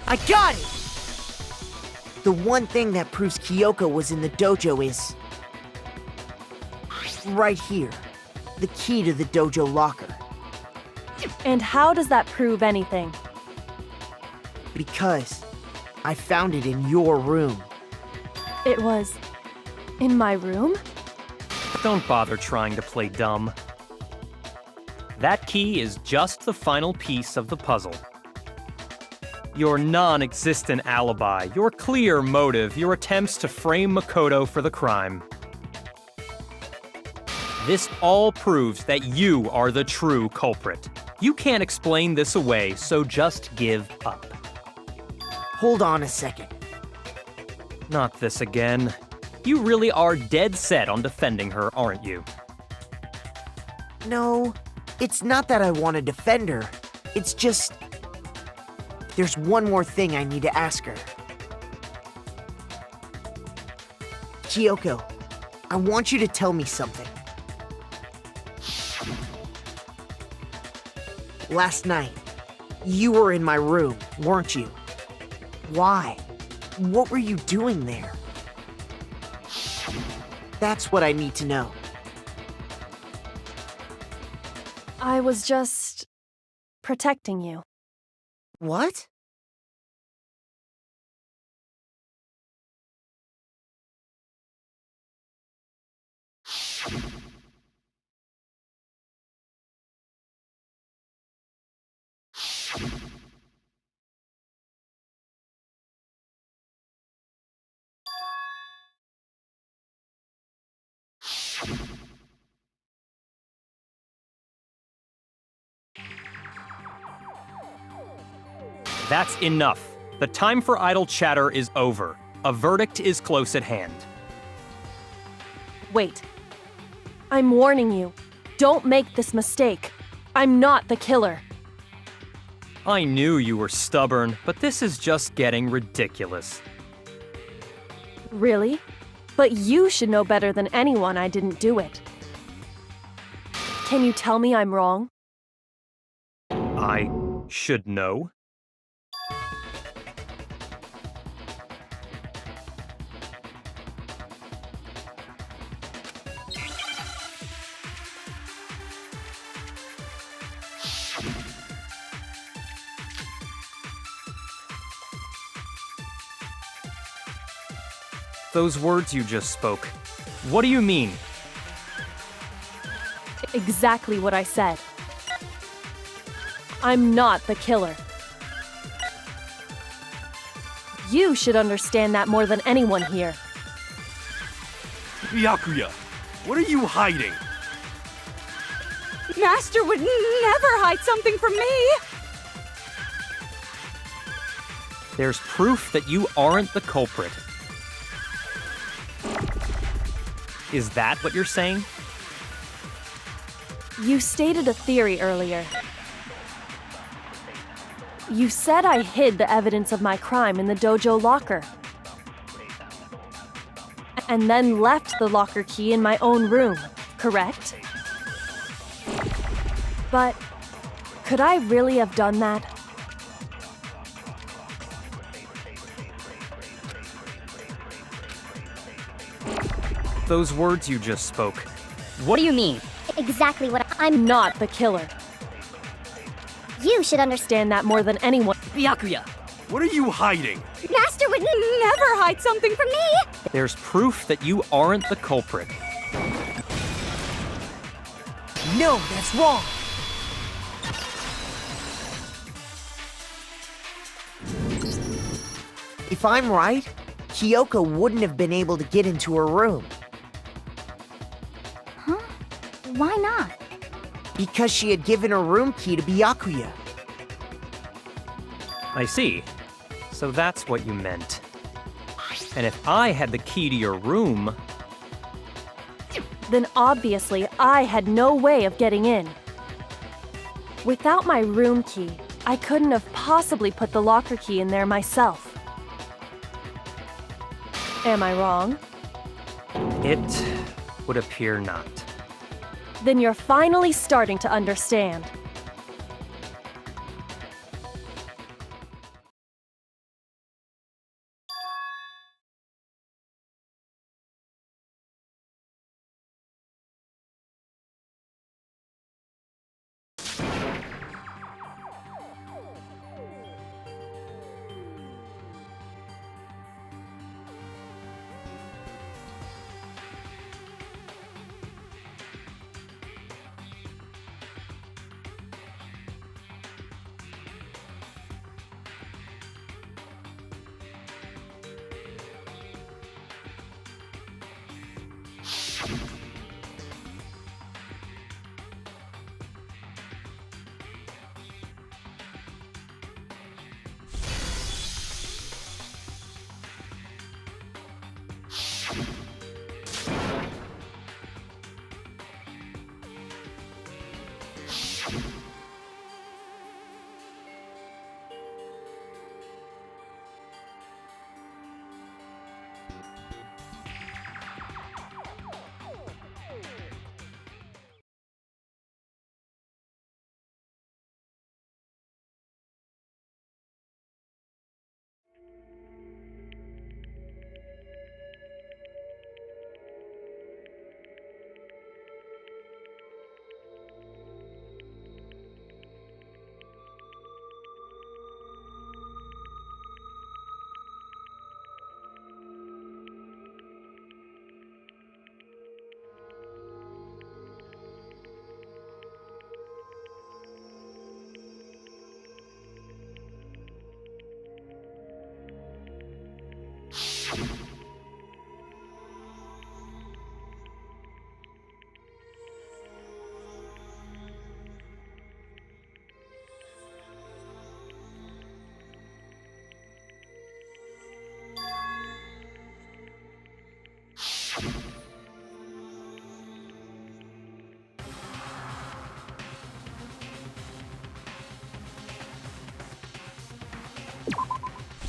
I got it! The one thing that proves Kyoko was in the dojo is right here. The key to the dojo locker. And how does that prove anything? Because I found it in your room. It was in my room? Don't bother trying to play dumb. That key is just the final piece of the puzzle. Your non-existent alibi, your clear motive, your attempts to frame Makoto for the crime. This all proves that you are the true culprit. You can't explain this away, so just give up. Hold on a second. Not this again. You really are dead set on defending her, aren't you? No, it's not that I want to defend her. It's just... There's one more thing I need to ask her. Kyoko, I want you to tell me something. Last night, you were in my room, weren't you? Why? What were you doing there? That's what I need to know. I was just protecting you. What? That's enough. The time for idle chatter is over. A verdict is close at hand. Wait. I'm warning you. Don't make this mistake. I'm not the killer. I knew you were stubborn, but this is just getting ridiculous. Really? But you should know better than anyone I didn't do it. Can you tell me I'm wrong? I should know. Those words you just spoke. What do you mean? Exactly what I said. I'm not the killer. You should understand that more than anyone here. Byakuya, what are you hiding? Master would never hide something from me! There's proof that you aren't the culprit. Is that what you're saying? You stated a theory earlier. You said I hid the evidence of my crime in the dojo locker. And then left the locker key in my own room, correct? But could I really have done that? Those words you just spoke. What do you mean? Exactly what I'm not the killer. You should understand. Understand that more than anyone. Byakuya! What are you hiding? Master would never hide something from me! There's proof that you aren't the culprit. No, that's wrong! If I'm right, Kyoko wouldn't have been able to get into her room. Huh? Why not? Because she had given her room key to Byakuya. I see. So that's what you meant. And if I had the key to your room, Then obviously I had no way of getting in. Without my room key, I couldn't have possibly put the locker key in there myself. Am I wrong? it would appear not. Then you're finally starting to understand.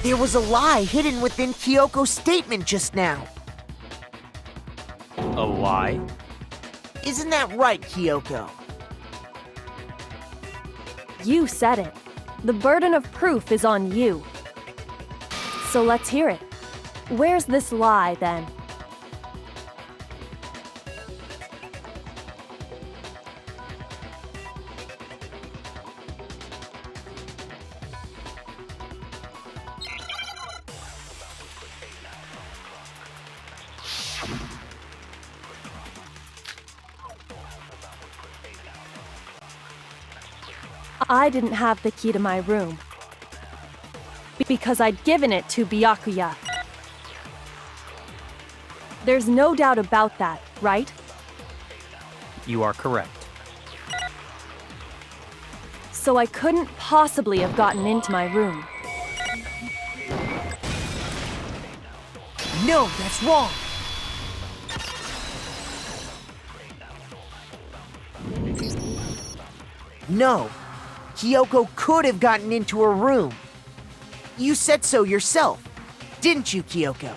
There was a lie hidden within Kyoko's statement just now. A lie? Isn't that right, Kyoko? You said it. The burden of proof is on you. So let's hear it. Where's this lie, then? I didn't have the key to my room. Because I'd given it to Byakuya. There's no doubt about that, right? You are correct. So I couldn't possibly have gotten into my room. No, that's wrong. No, Kyoko could have gotten into her room. You said so yourself, didn't you, Kyoko?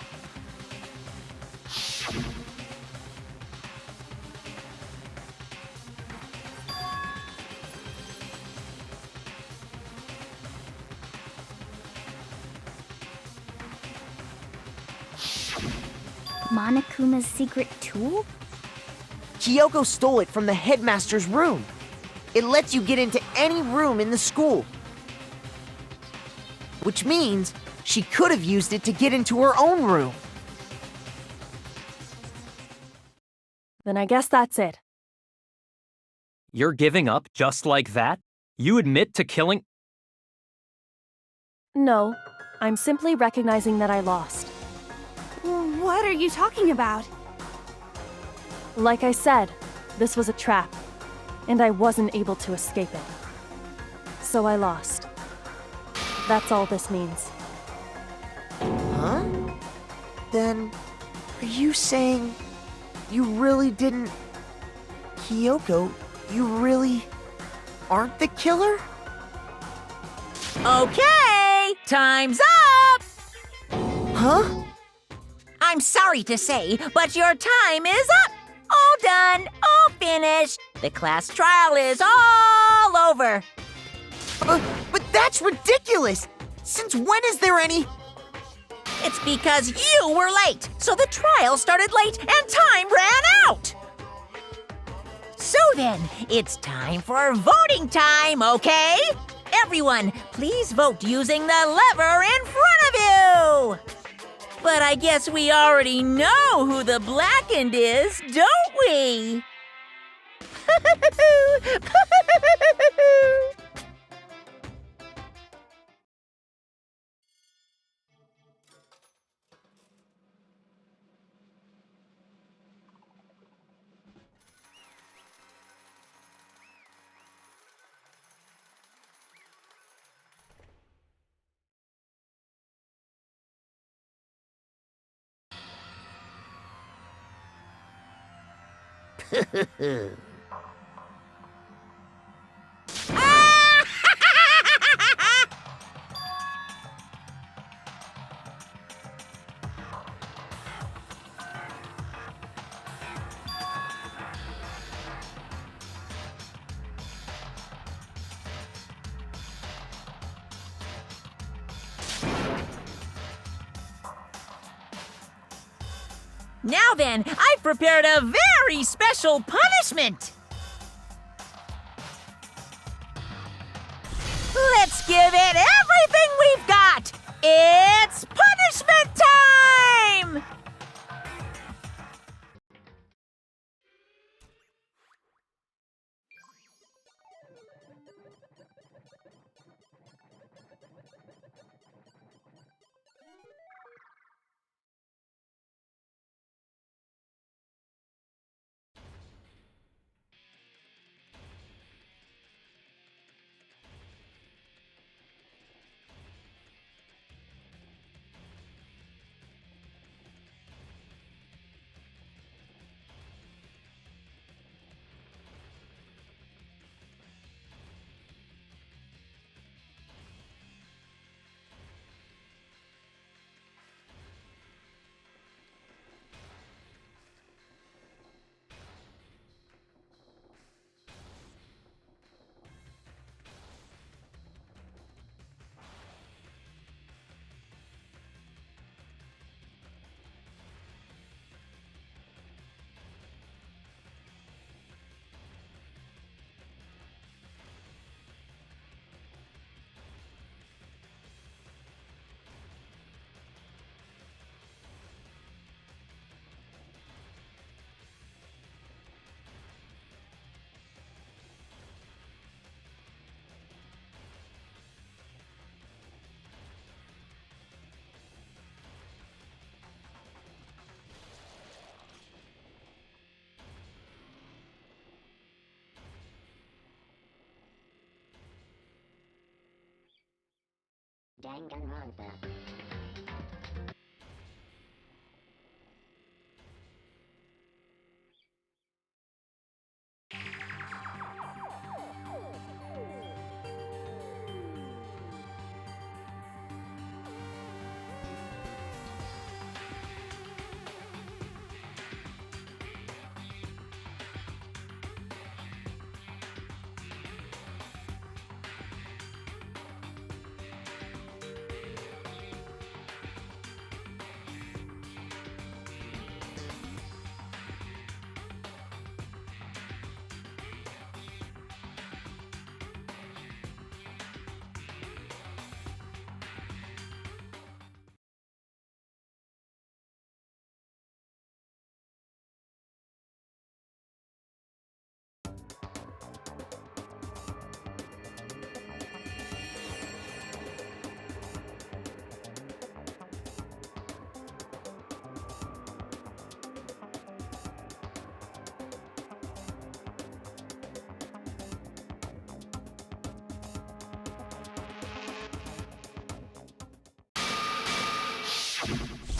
Monokuma's secret tool? Kyoko stole it from the headmaster's room. It lets you get into any room in the school. Which means she could have used it to get into her own room. Then I guess that's it. You're giving up just like that? You admit to killing... No, I'm simply recognizing that I lost. What are you talking about? Like I said, this was a trap, and I wasn't able to escape it. So I lost. That's all this means. Huh? Then, are you saying you really didn't... Kyoko, you really aren't the killer? Okay, time's up! Huh? I'm sorry to say, but your time is up! All done, all finished. The class trial is all over. But that's ridiculous! Since when is there any... It's because you were late, so the trial started late and time ran out! So then, it's time for voting time, okay? Everyone, please vote using the lever in front of you! But I guess we already know who the blackened is, don't we? Now then, I've prepared a very special punishment. Let's give it everything we've got. It's punishment time! Dangan ronpa.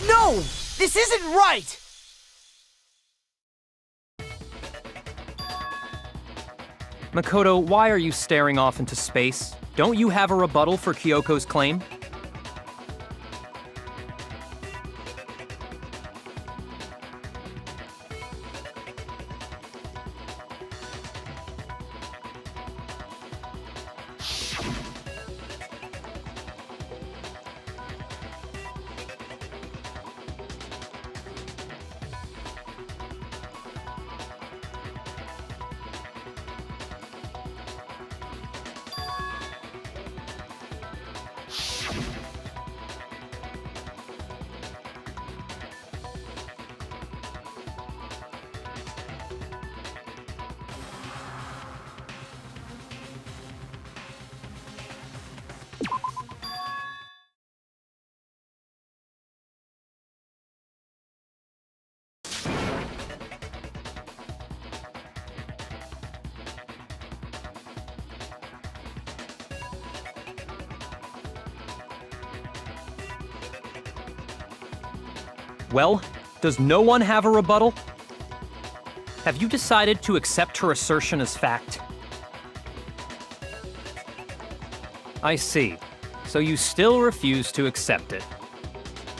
No! This isn't right! Makoto, why are you staring off into space? Don't you have a rebuttal for Kyoko's claim? Well, does no one have a rebuttal? Have you decided to accept her assertion as fact? I see. So you still refuse to accept it.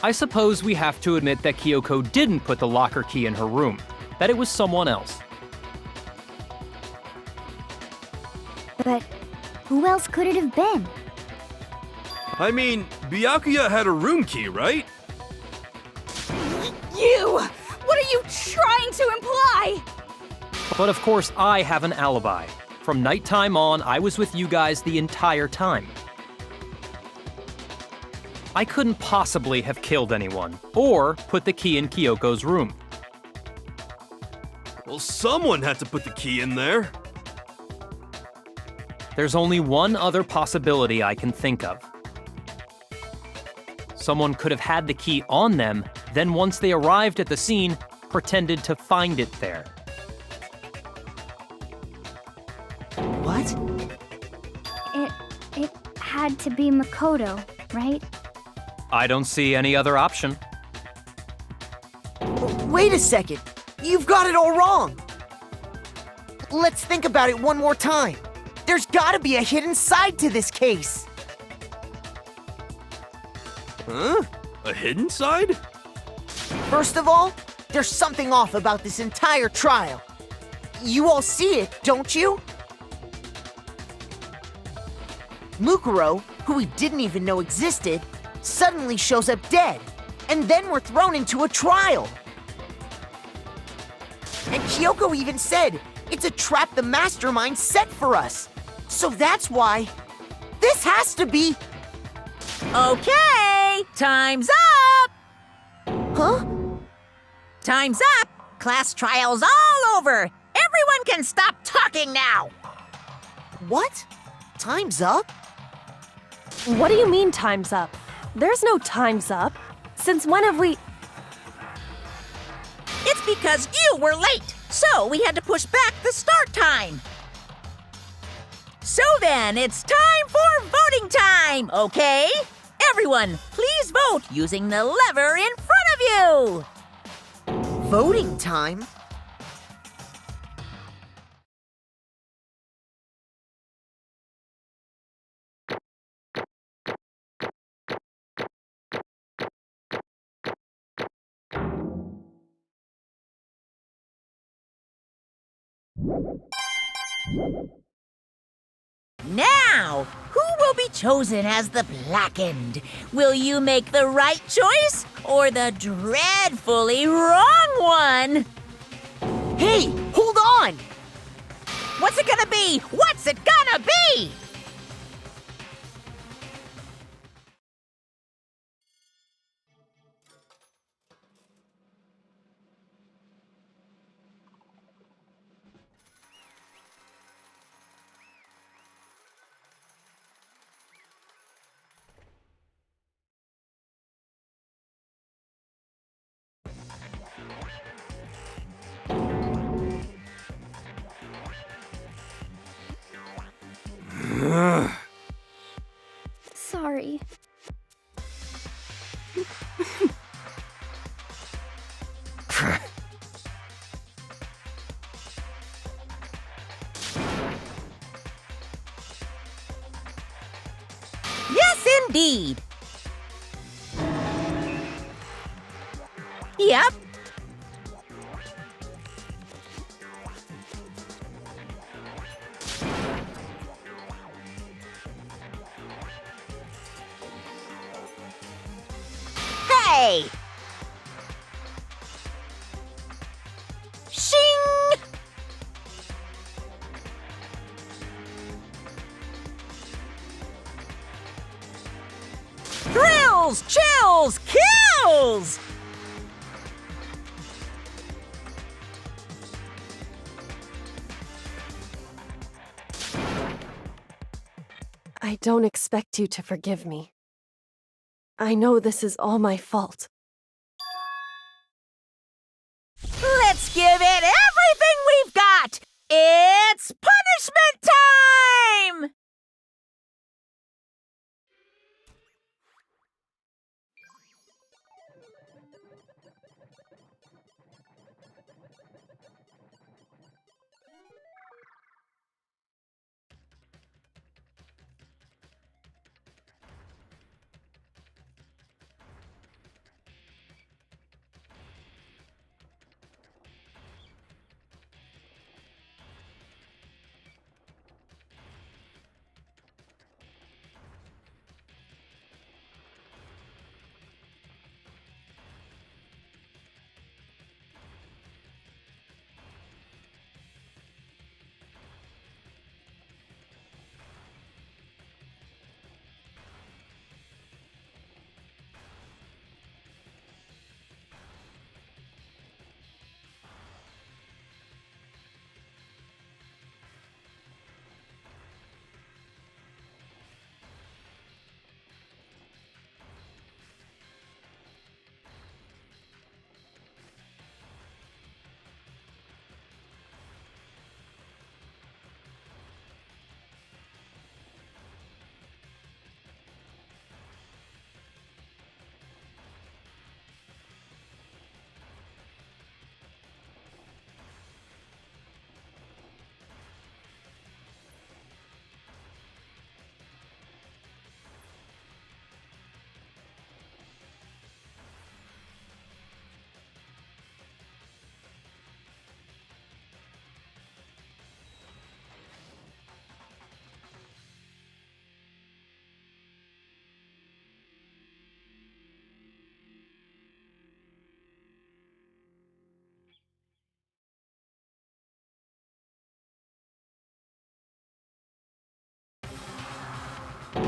I suppose we have to admit that Kyoko didn't put the locker key in her room, that it was someone else. But who else could it have been? I mean, Byakuya had a room key, right? You! What are you trying to imply? But of course, I have an alibi. From nighttime on, I was with you guys the entire time. I couldn't possibly have killed anyone, or put the key in Kyoko's room. Well, someone had to put the key in there. There's only one other possibility I can think of. Someone could have had the key on them, then once they arrived at the scene, pretended to find it there. What? It had to be Makoto, right? I don't see any other option. Wait a second. You've got it all wrong. Let's think about it one more time. There's gotta be a hidden side to this case. Huh? A hidden side? First of all, there's something off about this entire trial. You all see it, don't you? Mukuro, who we didn't even know existed, suddenly shows up dead, and then we're thrown into a trial. And Kyoko even said it's a trap the mastermind set for us. So that's why this has to be... Okay, time's up! Huh? Time's up! Class trial's all over! Everyone can stop talking now! What? Time's up? What do you mean time's up? There's no time's up. Since when have we... It's because you were late, so we had to push back the start time. So then, it's time for voting time, okay? Everyone, please vote using the lever in front of you! Voting time? Now, who will be chosen as the Blackened? Will you make the right choice or the dreadfully wrong one? Hey, hold on! What's it gonna be? What's it gonna be? Sorry. Yes, indeed. Yep. Hey! Shing! Thrills, chills, kills! I don't expect you to forgive me. I know this is all my fault. Let's give it everything we've got! It's punishment time!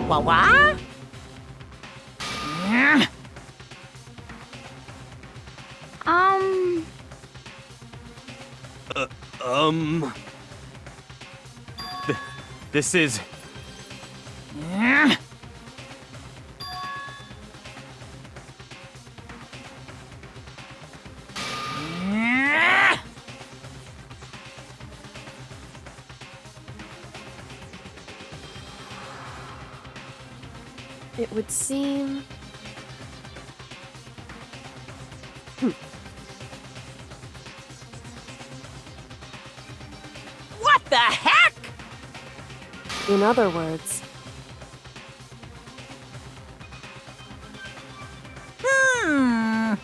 What? This is... It would seem... What the heck? In other words, Hmm.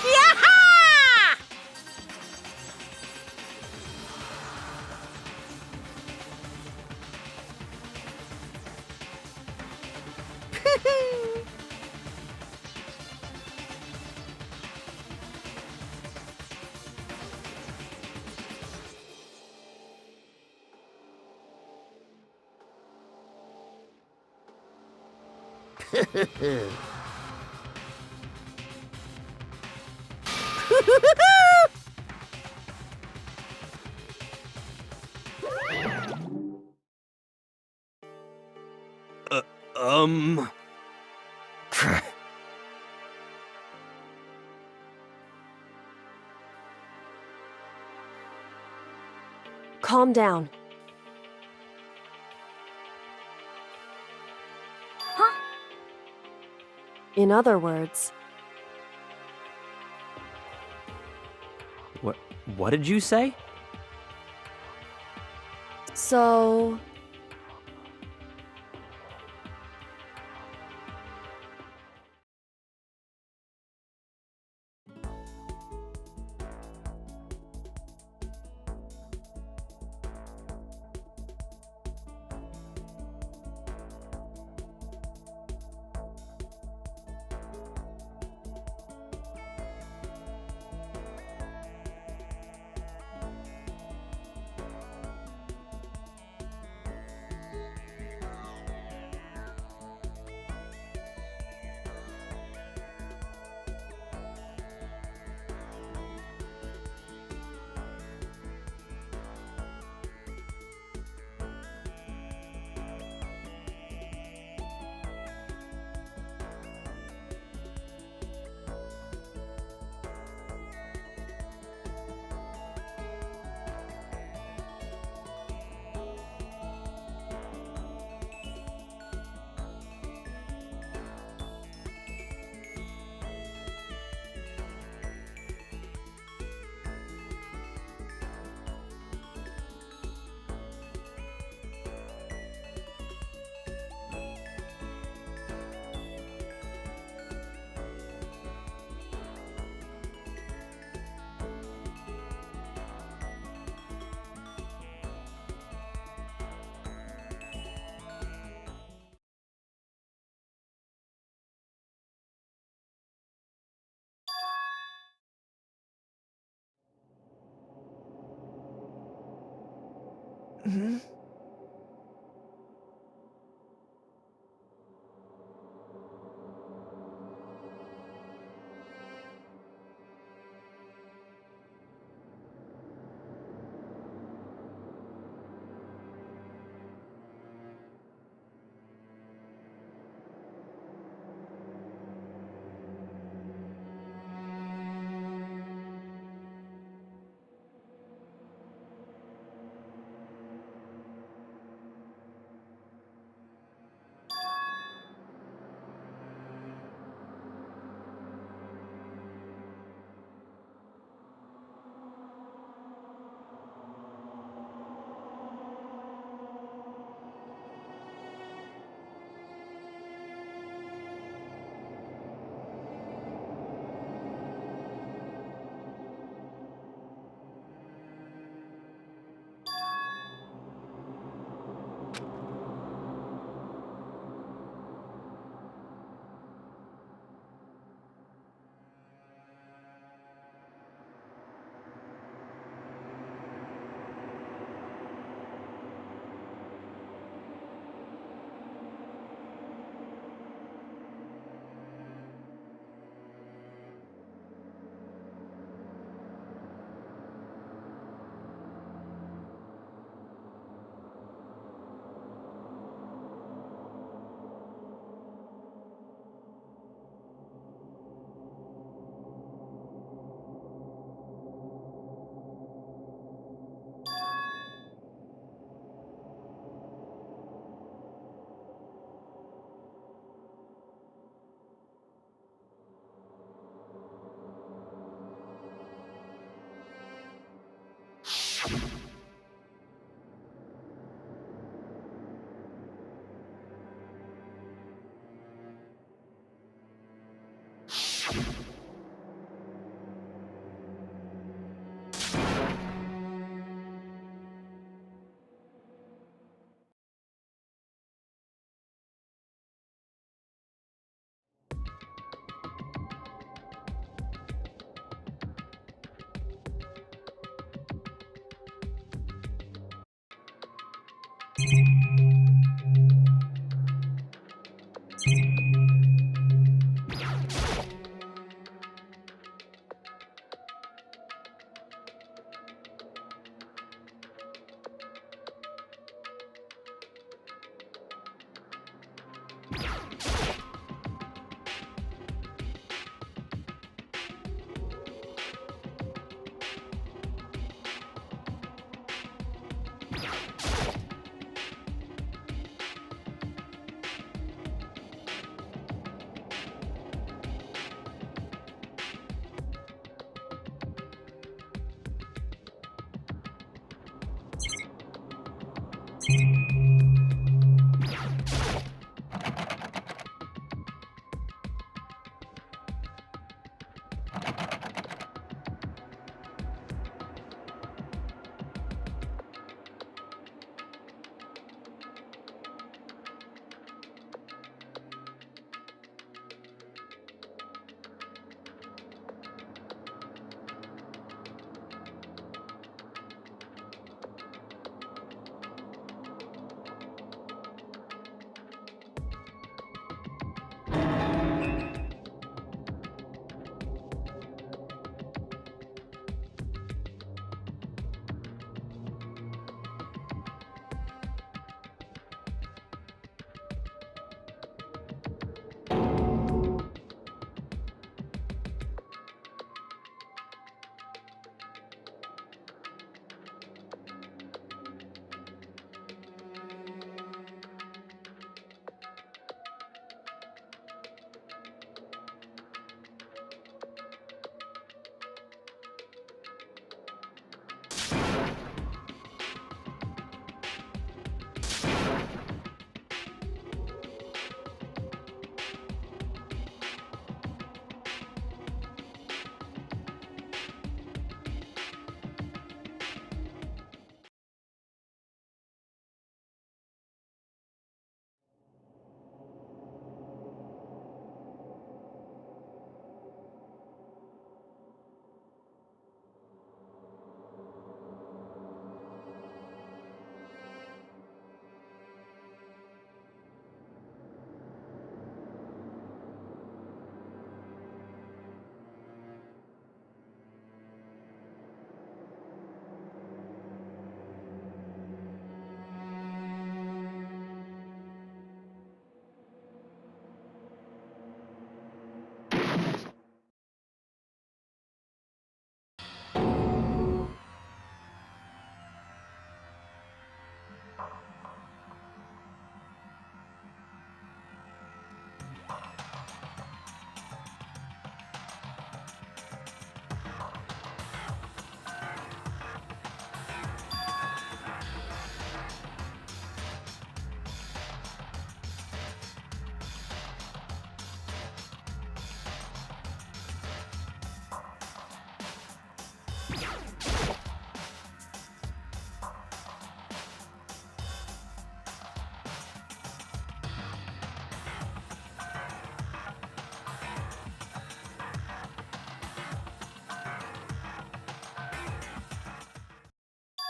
Yaha! calm down. Huh? In other words, What did you say? so...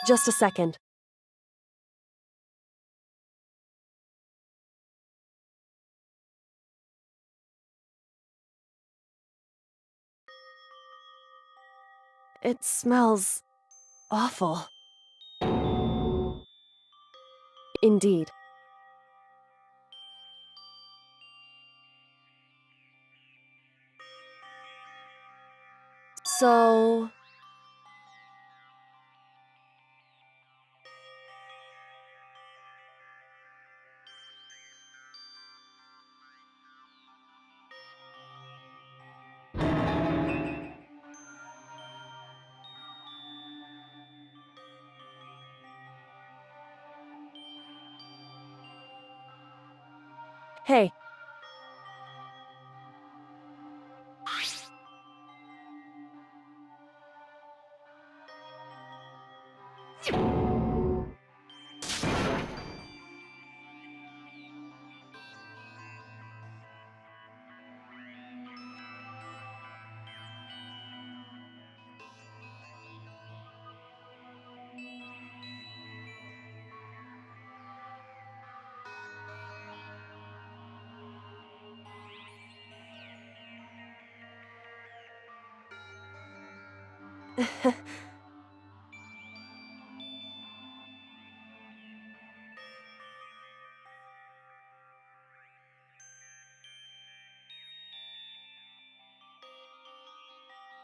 Just a second. It smells awful. Indeed. So... Hey.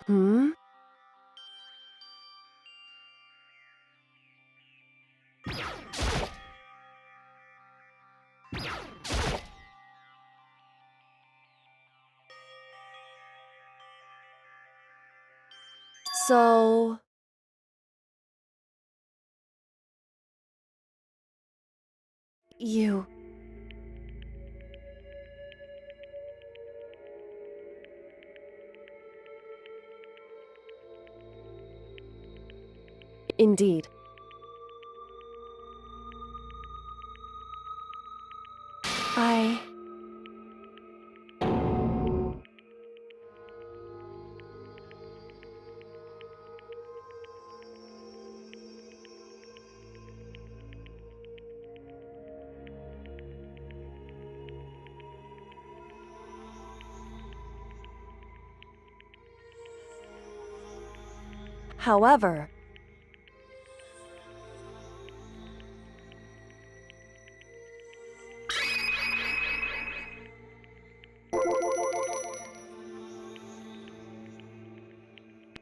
Hmm? So... You... Indeed. I... However...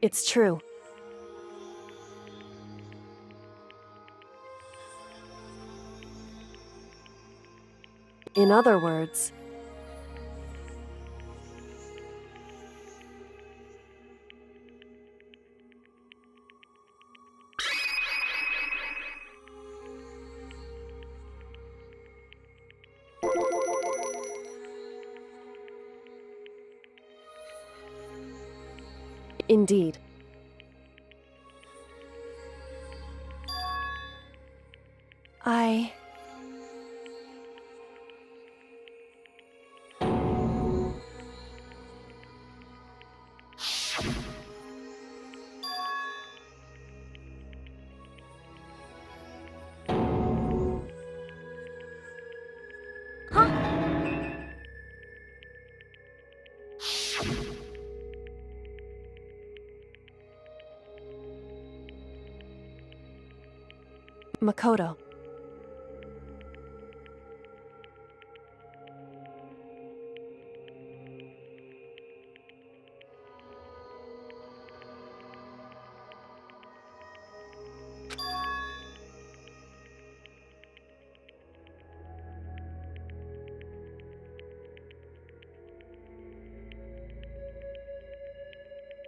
It's true. In other words... Indeed. I... Makoto.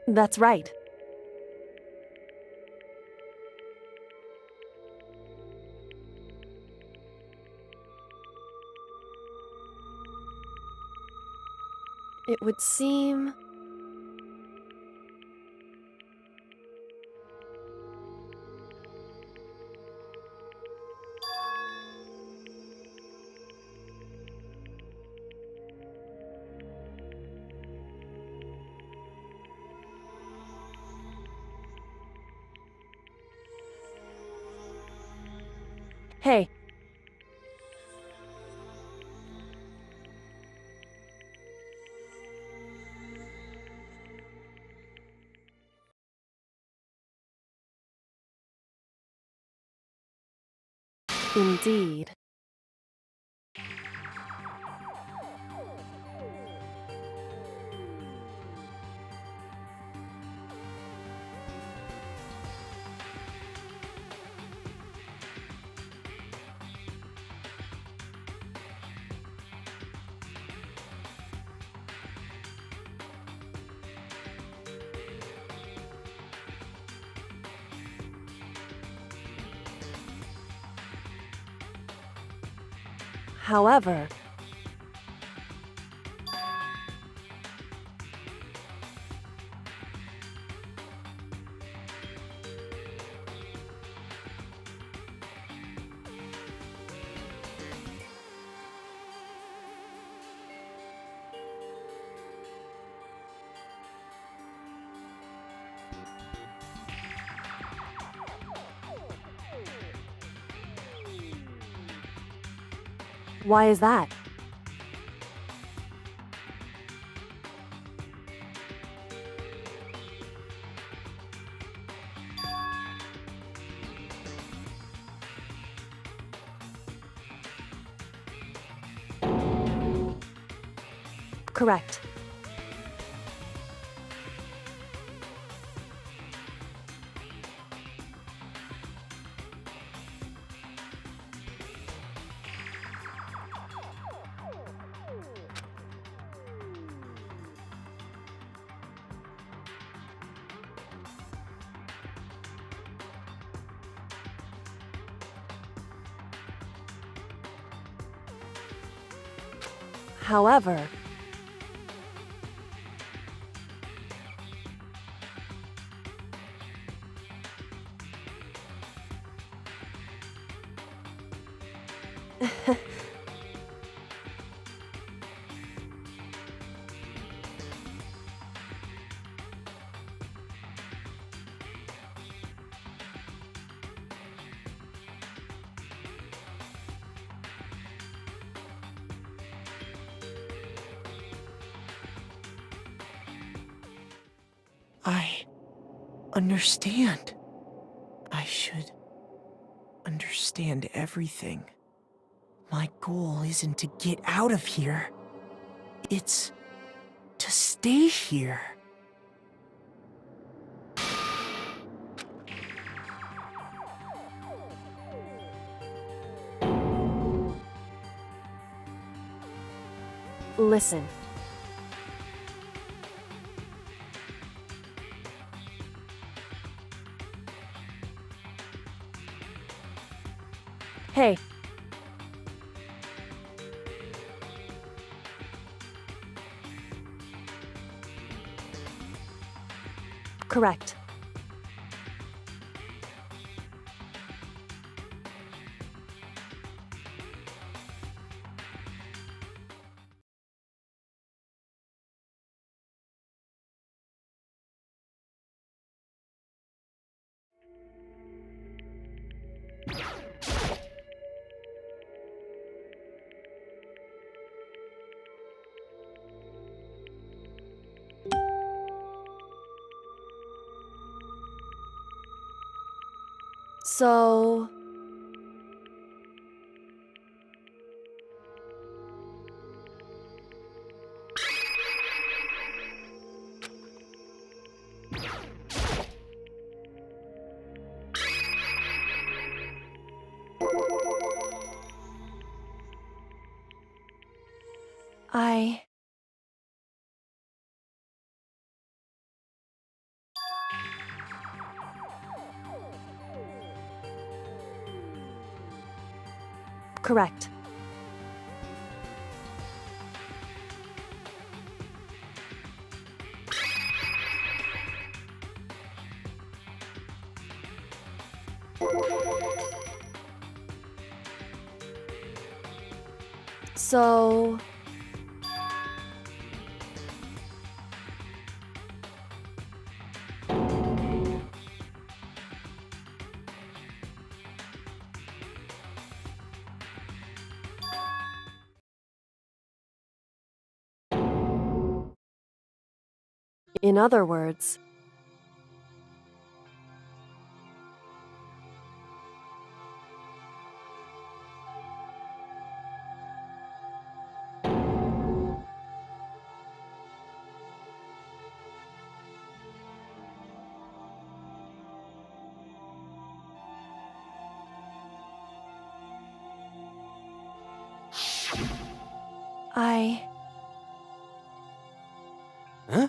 That's right. It would seem... Hey. Indeed. However... Why is that? Correct. However, I understand. I should understand everything. My goal isn't to get out of here. It's to stay here. listen. Hey. Correct. So... I... Correct. So... In other words, I... Huh?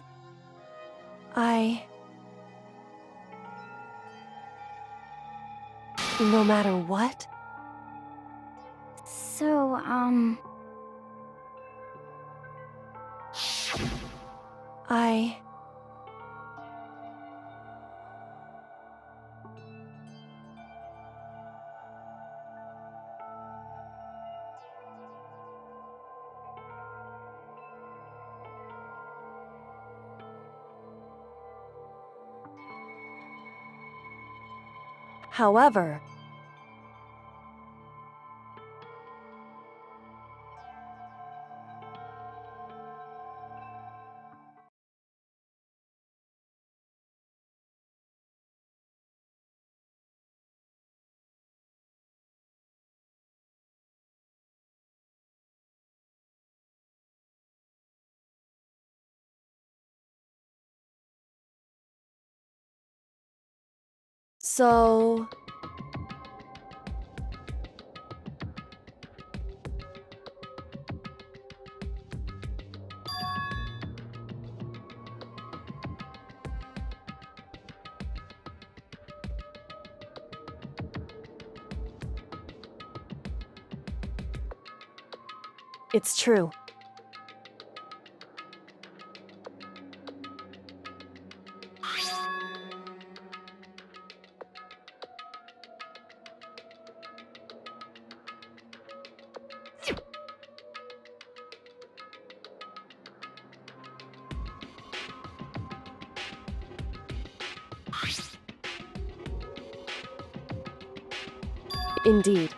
No matter what? So, I... However, So... It's true. Indeed.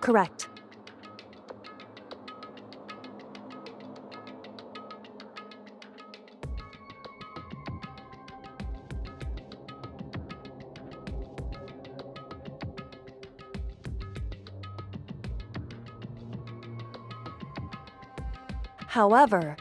Correct. However,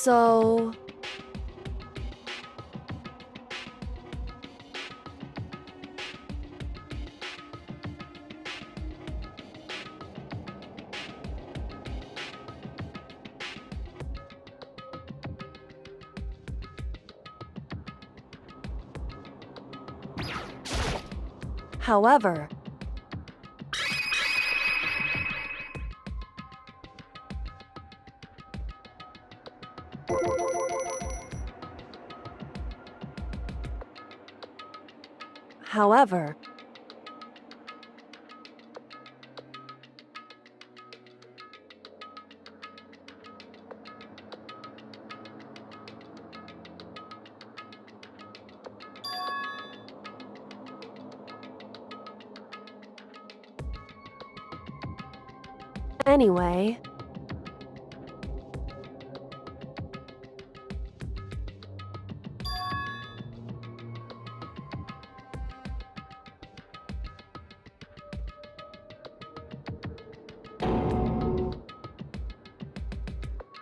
So... However, however, anyway,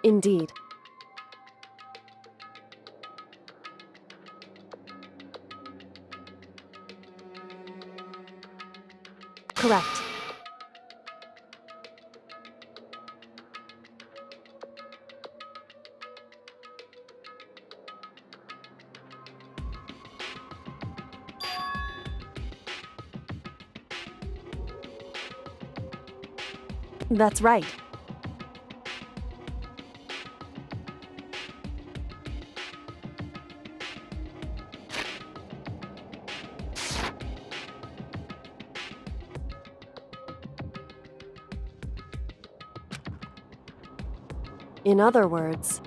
indeed. Correct. That's right. In other words,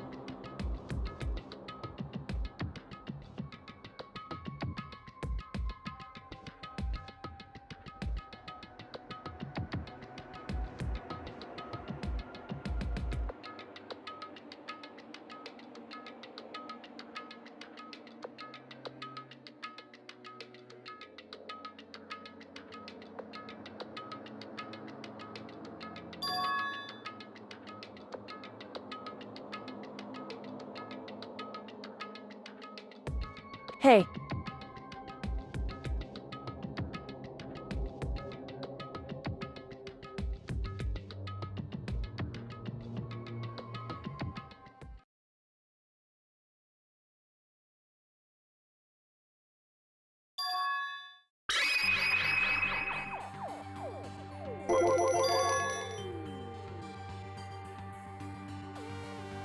hey,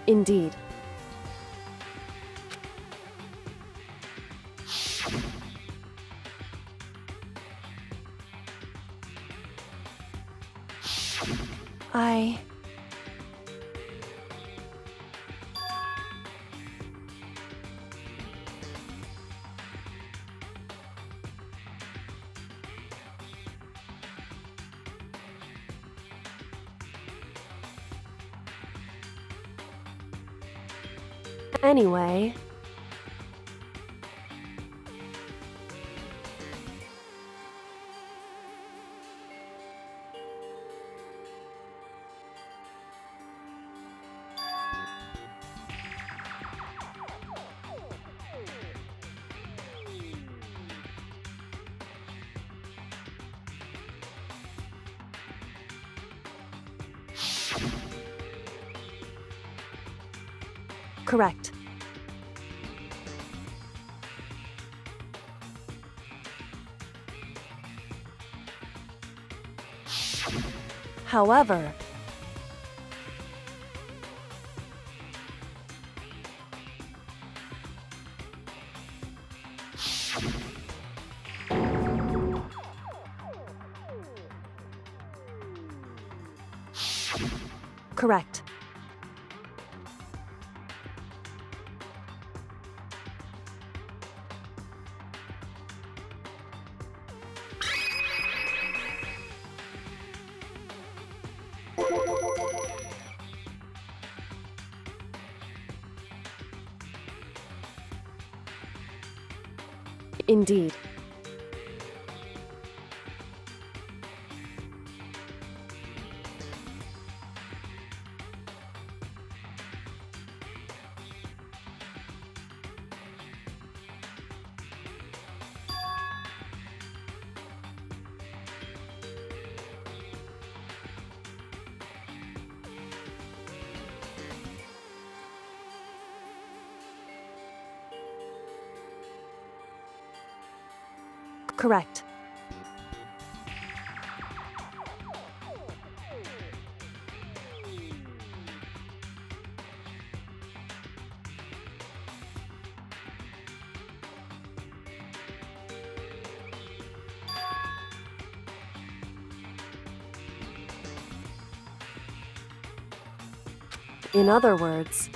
Indeed. Anyway. Correct. However, correct. Indeed. Correct. In other words,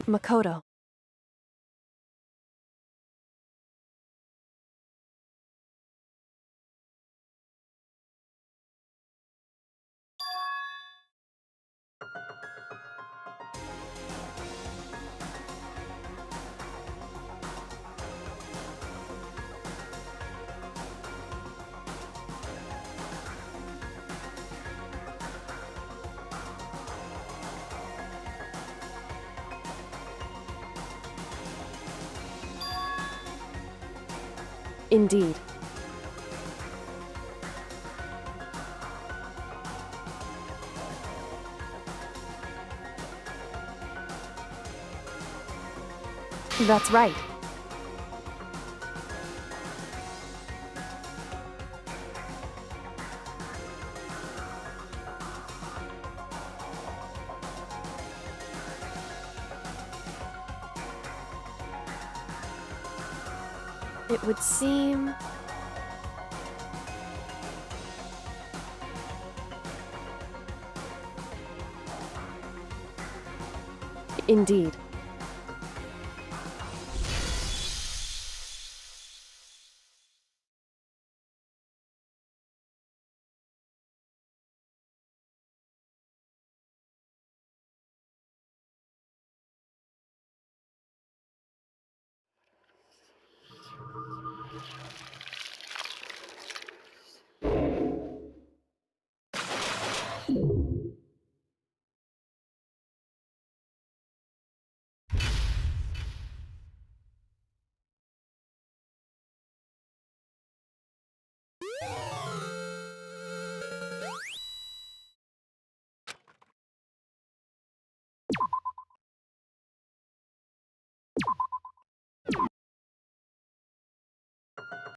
Makoto. Indeed. That's right. It would seem... Indeed.